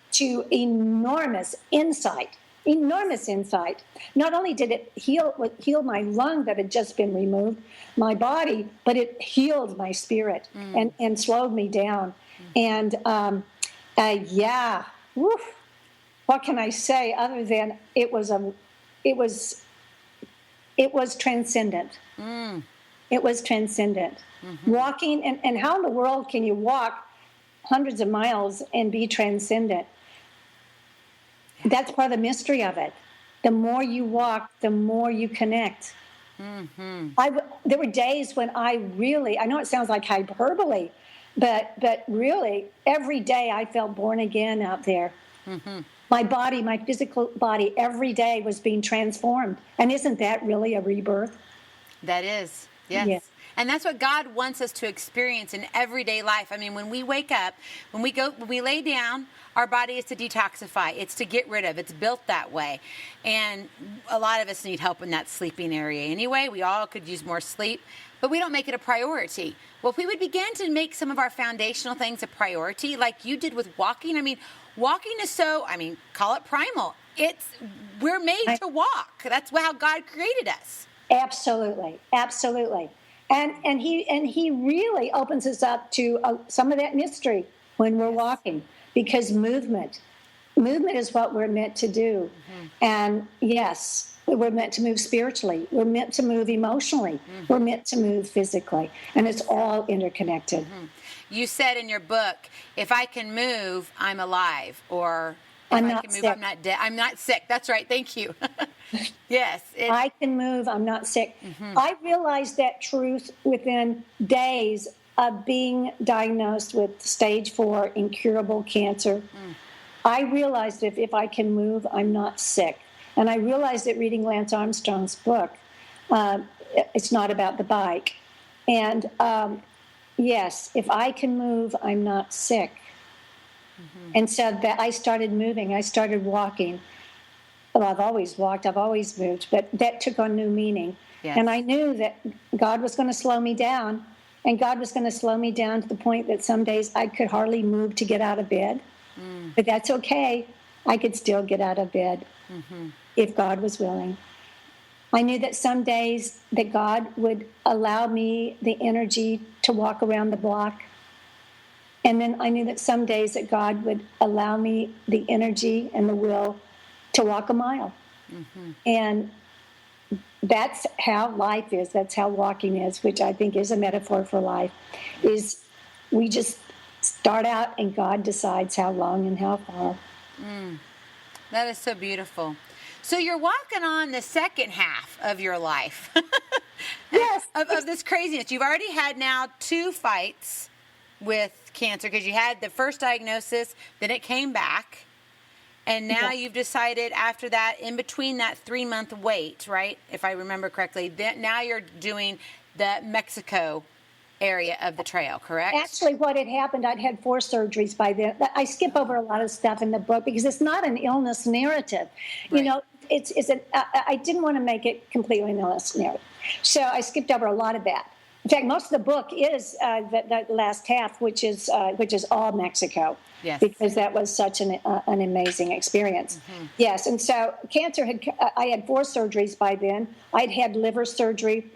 enormous insight. Enormous insight. Not only did it heal my lung that had just been removed, my body, but it healed my spirit and slowed me down. And what can I say other than it was transcendent. It was transcendent. Walking, and how in the world can you walk hundreds of miles and be transcendent? That's part of the mystery of it. The more you walk, the more you connect. There were days when I know it sounds like hyperbole, but really every day I felt born again out there. My body, my physical body, every day was being transformed. And isn't that really a rebirth? That is, yes. And that's what God wants us to experience in everyday life. I mean, when we wake up, when we lay down, our body is to detoxify. It's to get rid of. It's built that way. And a lot of us need help in that sleeping area anyway. We all could use more sleep, but we don't make it a priority. Well, if we would begin to make some of our foundational things a priority, like you did with walking, walking is call it primal. We're made to walk. That's how God created us. Absolutely. And he really opens us up to some of that mystery when we're walking, because movement is what we're meant to do. And yes, we're meant to move spiritually. We're meant to move emotionally. We're meant to move physically. And it's all interconnected. You said in your book, if I can move, I'm alive. Or if I'm I not can move, sick. I'm not dead. I'm not sick. That's right. Thank you. Yes. I can move. I'm not sick. I realized that truth within days of being diagnosed with stage 4 incurable cancer. I realized if I can move, I'm not sick. And I realized it reading Lance Armstrong's book. It's not about the bike. And yes, if I can move, I'm not sick. And so that I started moving. I started walking. Well, I've always walked. I've always moved. But that took on new meaning. Yes. And I knew that God was going to slow me down. And God was going to slow me down to the point that some days I could hardly move to get out of bed. But that's okay. I could still get out of bed if God was willing. I knew that some days that God would allow me the energy to walk around the block. And then I knew that some days that God would allow me the energy and the will to walk a mile. And that's how life is. That's how walking is, which I think is a metaphor for life, is we just start out and God decides how long and how far. That is so beautiful. So you're walking on the second half of your life. Yes. of this craziness. You've already had now 2 fights with cancer, because you had the first diagnosis, then it came back. And now you've decided after that, in between that 3-month wait, right? If I remember correctly, now you're doing the Mexico area of the trail, correct? Actually, what had happened, I'd had 4 surgeries by then. I skip over a lot of stuff in the book because it's not an illness narrative. Right. I didn't want to make it completely an illness narrative. So I skipped over a lot of that. In fact, most of the book is that last half, which is all Mexico. Yes. Because that was such an amazing experience. Yes, and so cancer I had 4 surgeries by then. I'd had liver surgery,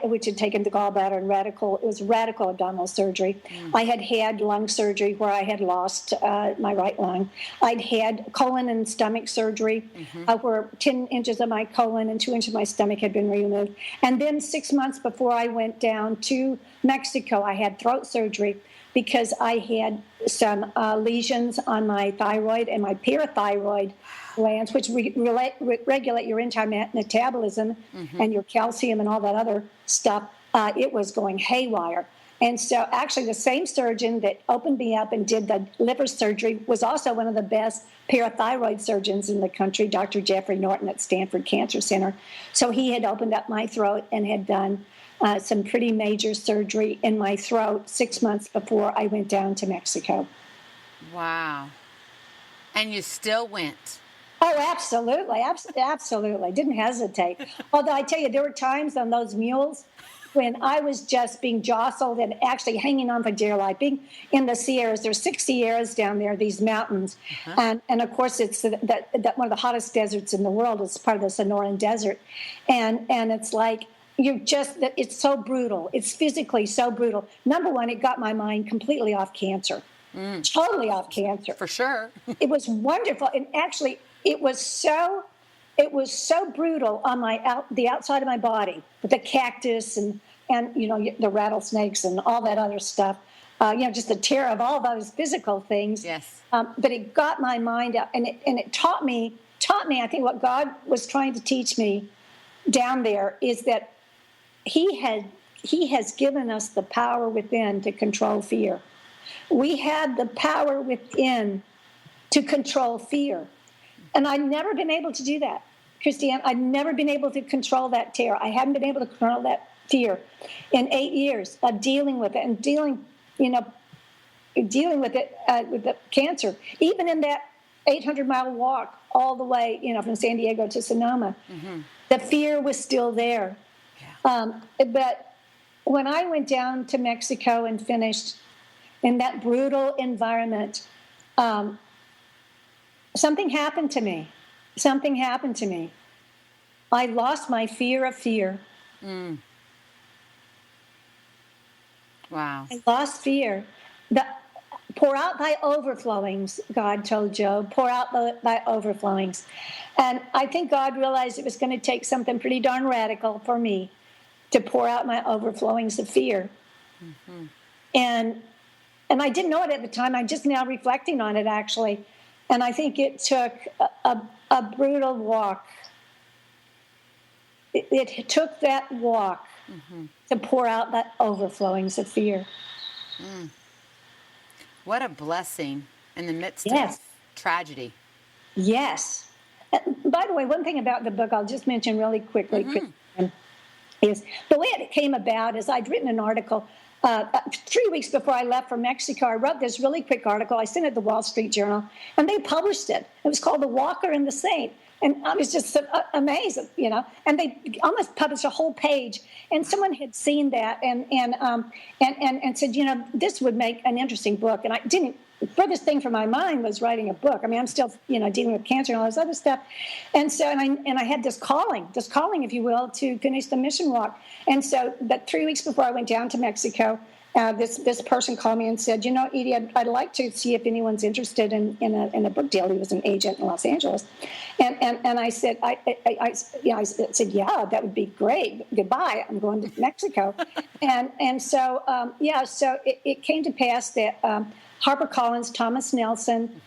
which had taken the gallbladder, and it was radical abdominal surgery. I had lung surgery where I had lost my right lung. I'd had colon and stomach surgery where 10 inches of my colon and 2 inches of my stomach had been removed. And then 6 months before I went down to Mexico, I had throat surgery because I had some lesions on my thyroid and my parathyroid glands, which regulate your entire metabolism and your calcium and all that other stuff. It was going haywire. And so actually the same surgeon that opened me up and did the liver surgery was also one of the best parathyroid surgeons in the country, Dr. Jeffrey Norton at Stanford Cancer Center. So he had opened up my throat and had done some pretty major surgery in my throat 6 months before I went down to Mexico. Wow. And you still went? Oh, absolutely. Absolutely. Didn't hesitate. Although I tell you, there were times on those mules when I was just being jostled and actually hanging on for dear life. Being in the Sierras, there's 6 Sierras down there, these mountains. And of course, it's that one of the hottest deserts in the world. It's part of the Sonoran Desert. And it's like, it's so brutal. It's physically so brutal. Number one, it got my mind completely off cancer. Totally off cancer. For sure. It was wonderful. And actually, it was so brutal on the outside of my body with the cactus and the rattlesnakes and all that other stuff. Just the terror of all those physical things. Yes. But it got my mind out, and it taught me. I think what God was trying to teach me down there is that He has given us the power within to control fear. We had the power within to control fear. And I've never been able to do that, Christiane. I've never been able to control that terror. I haven't been able to control that fear in 8 years of dealing with it and dealing with it with the cancer. Even in that 800-mile walk all the way, from San Diego to Sonoma, the fear was still there. Yeah. But when I went down to Mexico and finished in that brutal environment, something happened to me. I lost my fear of fear. Wow. I lost fear. Pour out thy overflowings, God told Job. Pour out thy overflowings. And I think God realized it was going to take something pretty darn radical for me to pour out my overflowings of fear. And I didn't know it at the time. I'm just now reflecting on it, actually. And I think it took a brutal walk. It took that walk to pour out that overflowings of fear. What a blessing in the midst of tragedy. Yes. By the way, one thing about the book I'll just mention really quickly is the way it came about is I'd written an article 3 weeks before I left for Mexico. I wrote this really quick article. I sent it to the Wall Street Journal, and they published it. It was called The Walker and the Saint. And I was just amazed, and they almost published a whole page. And someone had seen that and said, this would make an interesting book. And I didn't. The furthest thing from my mind was writing a book. I mean, I'm still, dealing with cancer and all this other stuff. And so, and I had this calling, if you will, to finish the mission walk. And so, but 3 weeks before I went down to Mexico, this person called me and said, Edie, I'd like to see if anyone's interested in a book deal. He was an agent in Los Angeles. And I said, I said, yeah, that would be great. Goodbye. I'm going to Mexico. So it came to pass that HarperCollins, Thomas Nelson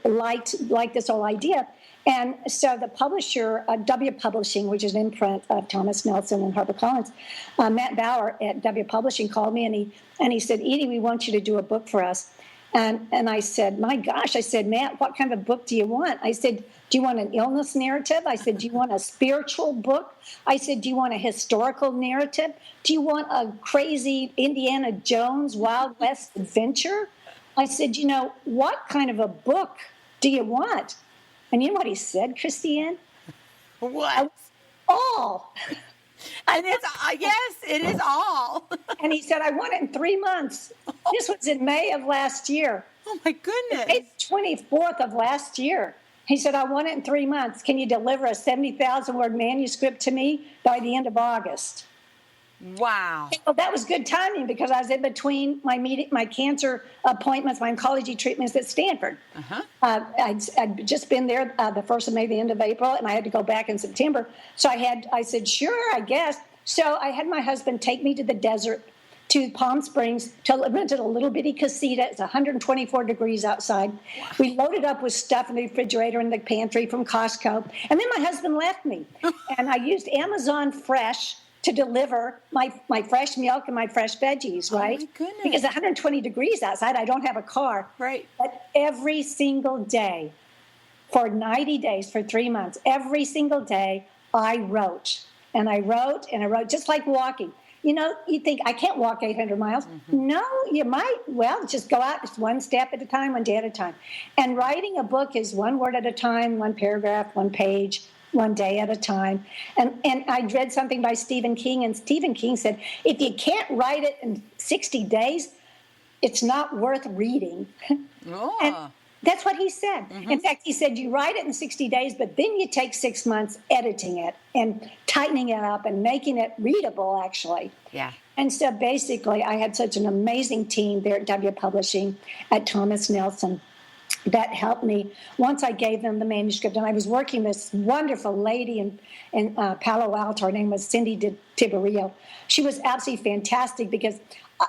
liked this whole idea. And so the publisher, W Publishing, which is an imprint of Thomas Nelson and HarperCollins, Matt Bauer at W Publishing called me and he said, Edie, we want you to do a book for us. And I said, my gosh, I said, Matt, what kind of a book do you want? I said, do you want an illness narrative? I said, do you want a spiritual book? I said, do you want a historical narrative? Do you want a crazy Indiana Jones Wild West adventure? I said, what kind of a book do you want? And you know what he said, Christiane? What? All. And it's, yes, it is all. And he said, I want it in 3 months. This was in May of last year. Oh, my goodness. May 24th of last year. He said, I want it in 3 months. Can you deliver a 70,000-word manuscript to me by the end of August? Wow. Well, that was good timing because I was in between my cancer appointments, my oncology treatments at Stanford. I'd just been there the 1st of May, the end of April, and I had to go back in September. So I said, sure, I guess. So I had my husband take me to the desert to Palm Springs, rented a little bitty casita. It's 124 degrees outside. Wow. We loaded up with stuff in the refrigerator in the pantry from Costco. And then my husband left me. And I used Amazon Fresh to deliver my fresh milk and my fresh veggies, right? Oh, my goodness. Because 120 degrees outside, I don't have a car. Right. But every single day, for 90 days, for 3 months, every single day, I wrote. And I wrote, and I wrote, just like walking. You know, you think, I can't walk 800 miles. Mm-hmm. No, you might. Well, just go out just one step at a time, one day at a time. And writing a book is one word at a time, one paragraph, one page, one day at a time. And I read something by Stephen King, and Stephen King said, if you can't write it in 60 days, it's not worth reading. Oh. And that's what he said. Mm-hmm. In fact, he said you write it in 60 days, but then you take 6 months editing it and tightening it up and making it readable, actually. Yeah. And so basically, I had such an amazing team there at W Publishing, at Thomas Nelson, that helped me once I gave them the manuscript. And I was working with this wonderful lady in Palo Alto. Her name was Cindy Tiberio. She was absolutely fantastic because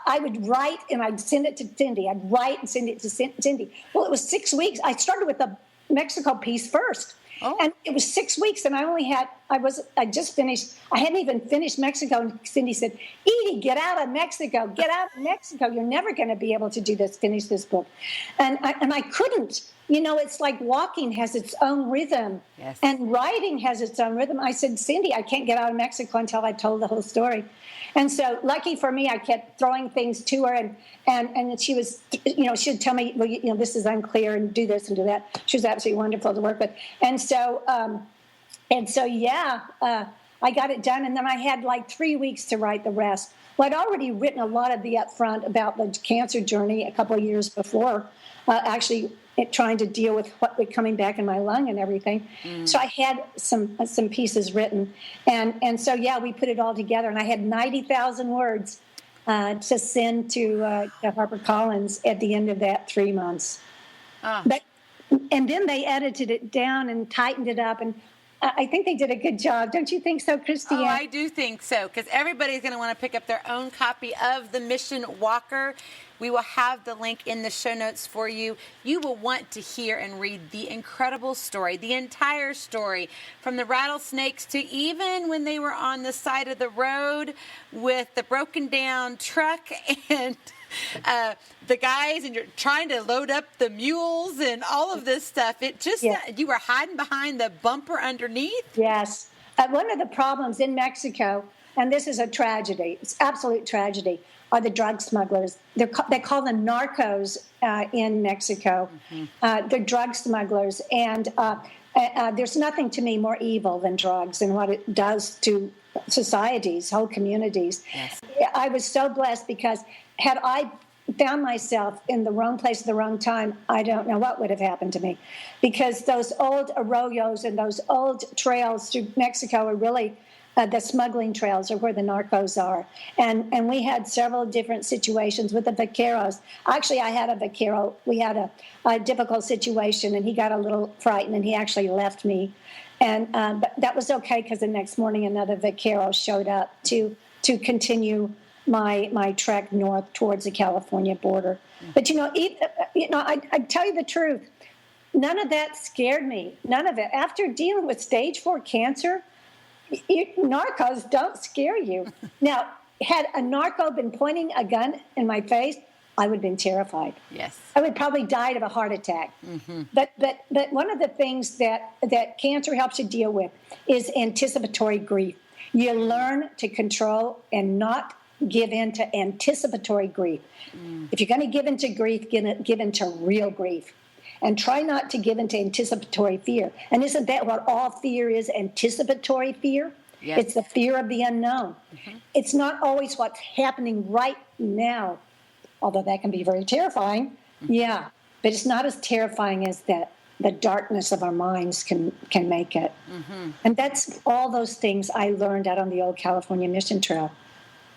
I would write and I'd send it to Cindy. I'd write and send it to Cindy. Well, it was 6 weeks. I started with the Mexico piece first. Oh. And it was 6 weeks, and I hadn't even finished Mexico. And Cindy said, Edie, get out of Mexico. Get out of Mexico. You're never going to be able to do this, finish this book. And I couldn't. You know, it's like walking has its own rhythm. Yes. And writing has its own rhythm. I said, Cindy, I can't get out of Mexico until I told the whole story. And so, lucky for me, I kept throwing things to her, and she was, you know, she'd tell me, well, you know, this is unclear, and do this and do that. She was absolutely wonderful to work with, and so, I got it done, and then I had like 3 weeks to write the rest. Well, I'd already written a lot of the upfront about the cancer journey a couple of years before, trying to deal with what was coming back in my lung and everything. Mm. So I had some pieces written. And so, yeah, we put it all together. And I had 90,000 words to send to HarperCollins at the end of that 3 months. And then they edited it down and tightened it up. And I think they did a good job. Don't you think so, Christiane? Oh, I do think so, because everybody's going to want to pick up their own copy of The Mission Walker. We will have the link in the show notes for you. You will want to hear and read the incredible story, the entire story, from the rattlesnakes to even when they were on the side of the road with the broken down truck and the guys, and you're trying to load up the mules and all of this stuff. It just, you were hiding behind the bumper underneath. Yes. One of the problems in Mexico, and this is a tragedy, it's absolute tragedy, are the drug smugglers. They call them narcos in Mexico. Mm-hmm. They're drug smugglers. And there's nothing to me more evil than drugs and what it does to societies, whole communities. Yes. I was so blessed because had I found myself in the wrong place at the wrong time, I don't know what would have happened to me. Because those old arroyos and those old trails through Mexico are really the smuggling trails are where the narcos are. And we had several different situations with the vaqueros. Actually, I had a vaquero. We had a difficult situation, and he got a little frightened, and he actually left me. And but that was okay because the next morning another vaquero showed up to continue my trek north towards the California border. But I tell you the truth, none of that scared me. None of it. After dealing with stage 4 cancer, narcos don't scare you. Now, had a narco been pointing a gun in my face, I would have been terrified. Yes, I would probably died of a heart attack. Mm-hmm. But one of the things that cancer helps you deal with is anticipatory grief. You learn to control and not give in to anticipatory grief. If you're going to give into grief, give into real grief. And try not to give into anticipatory fear. And isn't that what all fear is, anticipatory fear? Yes. It's the fear of the unknown. Mm-hmm. It's not always what's happening right now, although that can be very terrifying. Mm-hmm. Yeah, but it's not as terrifying as that the darkness of our minds can make it. Mm-hmm. And that's all those things I learned out on the old California Mission Trail,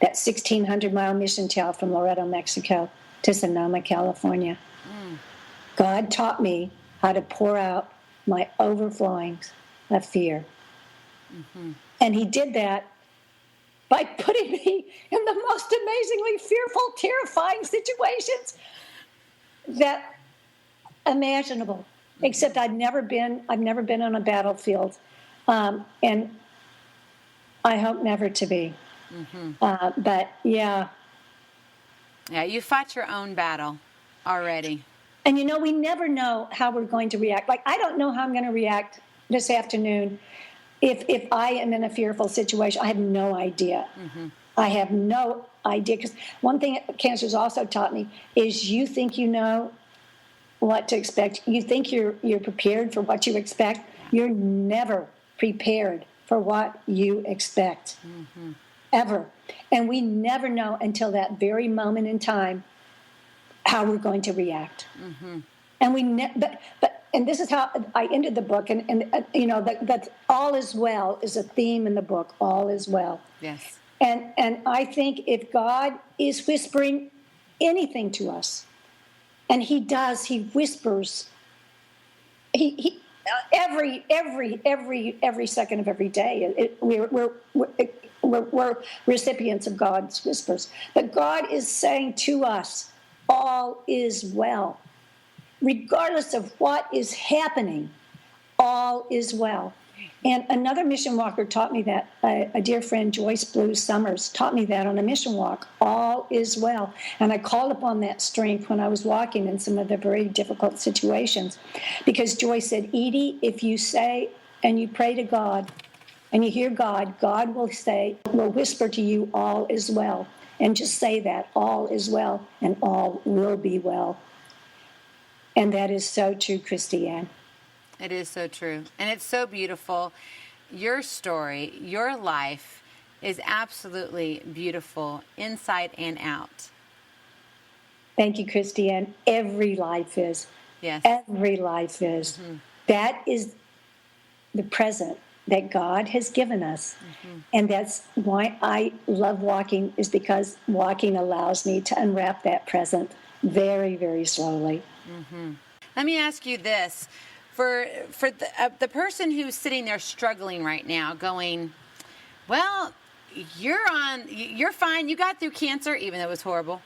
that 1,600-mile mission trail from Loreto, Mexico to Sonoma, California. God taught me how to pour out my overflowings of fear. Mm-hmm. And he did that by putting me in the most amazingly fearful, terrifying situations that imaginable. Except I've never been on a battlefield, and I hope never to be. But yeah. Yeah, you fought your own battle already. And we never know how we're going to react. Like, I don't know how I'm going to react this afternoon if I am in a fearful situation. I have no idea. I have no idea. Because one thing cancer's also taught me is you think you know what to expect. You think you're prepared for what you expect. You're never prepared for what you expect. Ever. And we never know until that very moment in time how we're going to react. And we but and this is how I ended the book, and that all is well is a theme in the book. All is well. Yes. And I think if God is whispering anything to us, and He does, He whispers. He every second of every day. We're recipients of God's whispers. But God is saying to us, all is well. Regardless of what is happening, all is well. And another mission walker taught me that, a dear friend, Joyce Blue Summers, taught me that on a mission walk, all is well. And I called upon that strength when I was walking in some of the very difficult situations. Because Joyce said, Edie, if you say and you pray to God and you hear God, God will whisper to you, all is well. And just say that, all is well, and all will be well. And that is so true, Christiane. It is so true. And it's so beautiful. Your story, your life is absolutely beautiful inside and out. Thank you, Christiane. Every life is. Yes. Every life is. That is the present that God has given us. And that's why I love walking, is because walking allows me to unwrap that present very, very slowly. Let me ask you this. For the person who's sitting there struggling right now, going, well, you're fine. You got through cancer, even though it was horrible,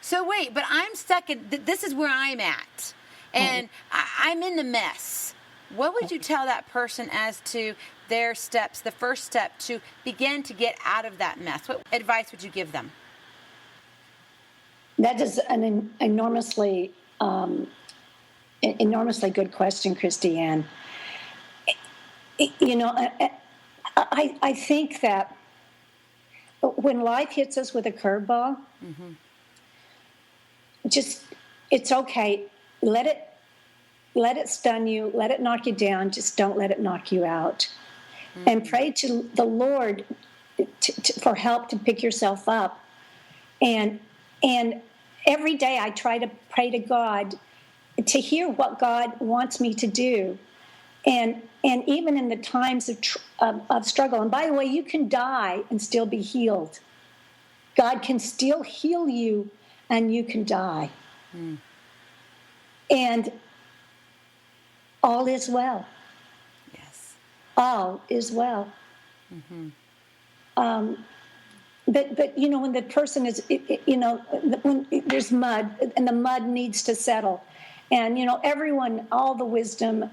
So wait, but I'm stuck in, this is where I'm at. And I'm in the mess. What would you tell that person as to their steps, the first step to begin to get out of that mess? What advice would you give them? That is an enormously good question, Christiane. I think that when life hits us with a curveball, just, it's okay. Let it stun you. Let it knock you down. Just don't let it knock you out. And pray to the Lord for help to pick yourself up. And every day I try to pray to God to hear what God wants me to do. And even in the times of struggle. And by the way, you can die and still be healed. God can still heal you, and you can die. And all is well. Yes. All is well. But when the person is, when there's mud, and the mud needs to settle, and everyone, all the wisdom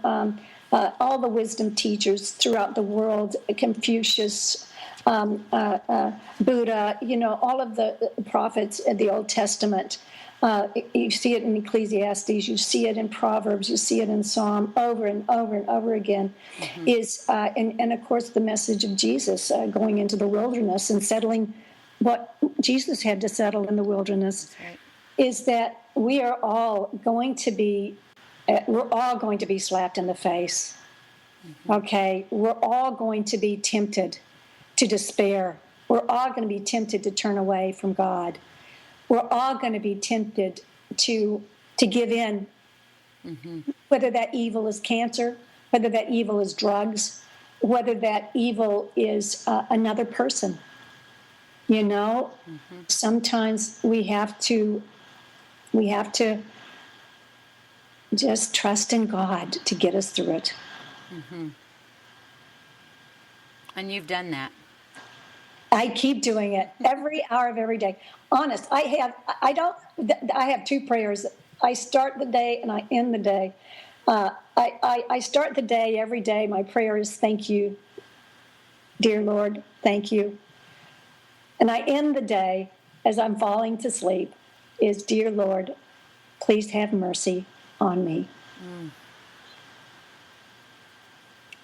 teachers throughout the world, Confucius, Buddha, all of the prophets in the Old Testament. You see it in Ecclesiastes, you see it in Proverbs, you see it in Psalm over and over and over again, and of course the message of Jesus going into the wilderness and settling what Jesus had to settle in the wilderness, is that we are all going to be slapped in the face. Okay, we're all going to be tempted to despair. We're all going to be tempted to turn away from God. We're all going to be tempted to give in, whether that evil is cancer, whether that evil is drugs, whether that evil is another person. Sometimes we have to just trust in God to get us through it. And you've done that. I keep doing it every hour of every day. Honest, I have two prayers. I start the day and I end the day. I start the day every day. My prayer is, thank you, dear Lord, thank you. And I end the day as I'm falling to sleep is, dear Lord, please have mercy on me.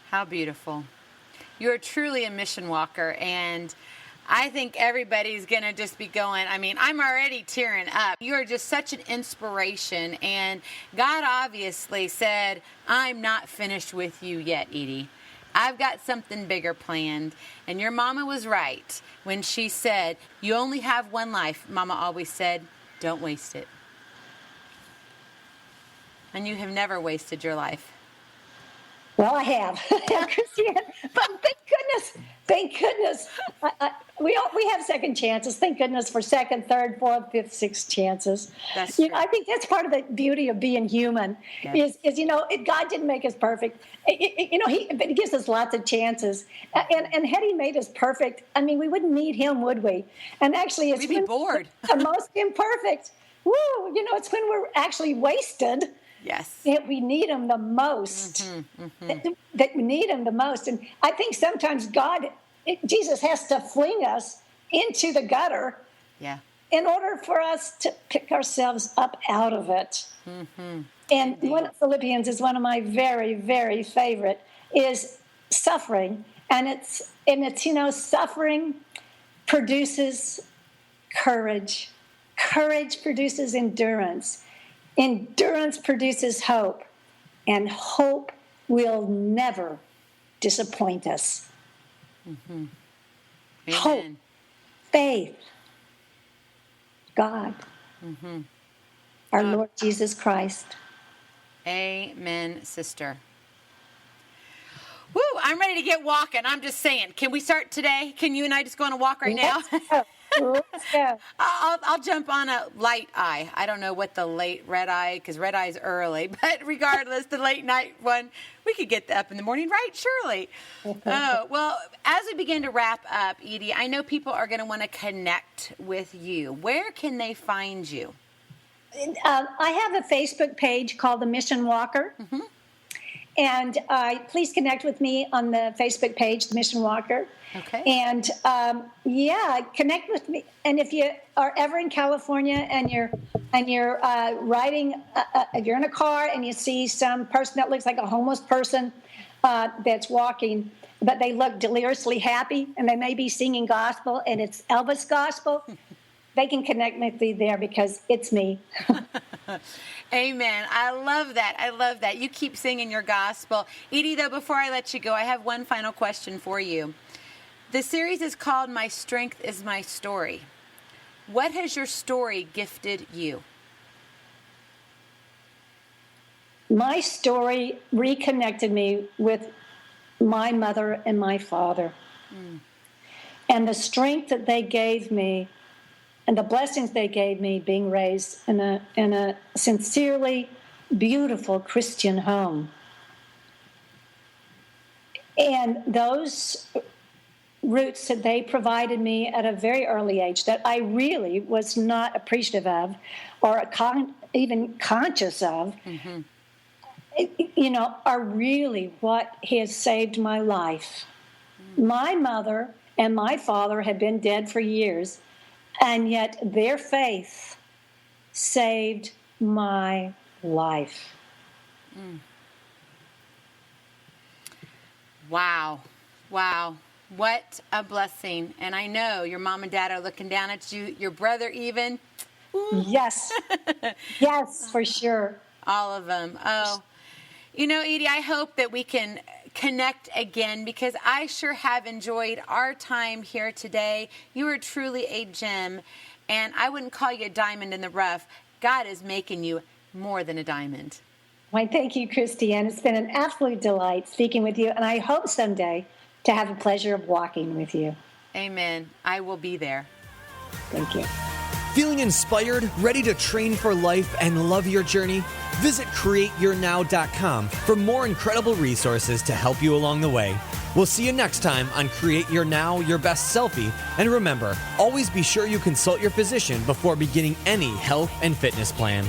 How beautiful. You're truly a mission walker, and I think everybody's going to just be going, I mean, I'm already tearing up. You are just such an inspiration, and God obviously said, I'm not finished with you yet, Edie. I've got something bigger planned. And your mama was right when she said, you only have one life. Mama always said, don't waste it. And you have never wasted your life. Well, I have, Christiane, but thank goodness, we have second chances. Thank goodness for second, third, fourth, fifth, sixth chances. That's true. I think that's part of the beauty of being human. Yes. Is God didn't make us perfect. But He gives us lots of chances. And had He made us perfect, I mean, we wouldn't need Him, would we? And actually, it's we'd be bored. The most imperfect. Woo! It's when we're actually wasted. Yes. That we need Him the most. That we need Him the most. And I think sometimes Jesus has to fling us into the gutter in order for us to pick ourselves up out of it. And one of Philippians is one of my very, very favorite, is suffering. And it's suffering produces courage. Courage produces endurance. Endurance produces hope, and hope will never disappoint us. Hope, faith, God, our Lord Jesus Christ. Amen, sister. Woo, I'm ready to get walking. I'm just saying, can we start today? Can you and I just go on a walk right now? Let's go. I'll jump on a light eye. I don't know what the late red eye, because red eye is early, but regardless, the late night one, we could get up in the morning, right? Surely. Well, as we begin to wrap up, Edie, I know people are going to want to connect with you. Where can they find you? I have a Facebook page called The Mission Walker. And please connect with me on the Facebook page, The Mission Walker. Okay. And connect with me. And if you are ever in California and you're riding, if you're in a car and you see some person that looks like a homeless person that's walking, but they look deliriously happy and they may be singing gospel and it's Elvis gospel, they can connect with me there because it's me. Amen. I love that. I love that. You keep singing your gospel. Edie, though, before I let you go, I have one final question for you. The series is called My Strength is My Story. What has your story gifted you? My story reconnected me with my mother and my father. And the strength that they gave me and the blessings they gave me being raised in a sincerely beautiful Christian home. And those roots that they provided me at a very early age that I really was not appreciative of or even conscious of, are really what has saved my life. My mother and my father had been dead for years, and yet their faith saved my life. Wow. What a blessing. And I know your mom and dad are looking down at you, your brother even. Ooh. Yes. Yes, for sure. All of them. Oh, Edie, I hope that we can connect again because I sure have enjoyed our time here today. You are truly a gem, and I wouldn't call you a diamond in the rough. God is making you more than a diamond. Why, thank you, Christiane. It's been an absolute delight speaking with you, and I hope someday to have the pleasure of walking with you. Amen. I will be there. Thank you. Feeling inspired, ready to train for life and love your journey? Visit createyournow.com for more incredible resources to help you along the way. We'll see you next time on Create Your Now, Your Best Selfie. And remember, always be sure you consult your physician before beginning any health and fitness plan.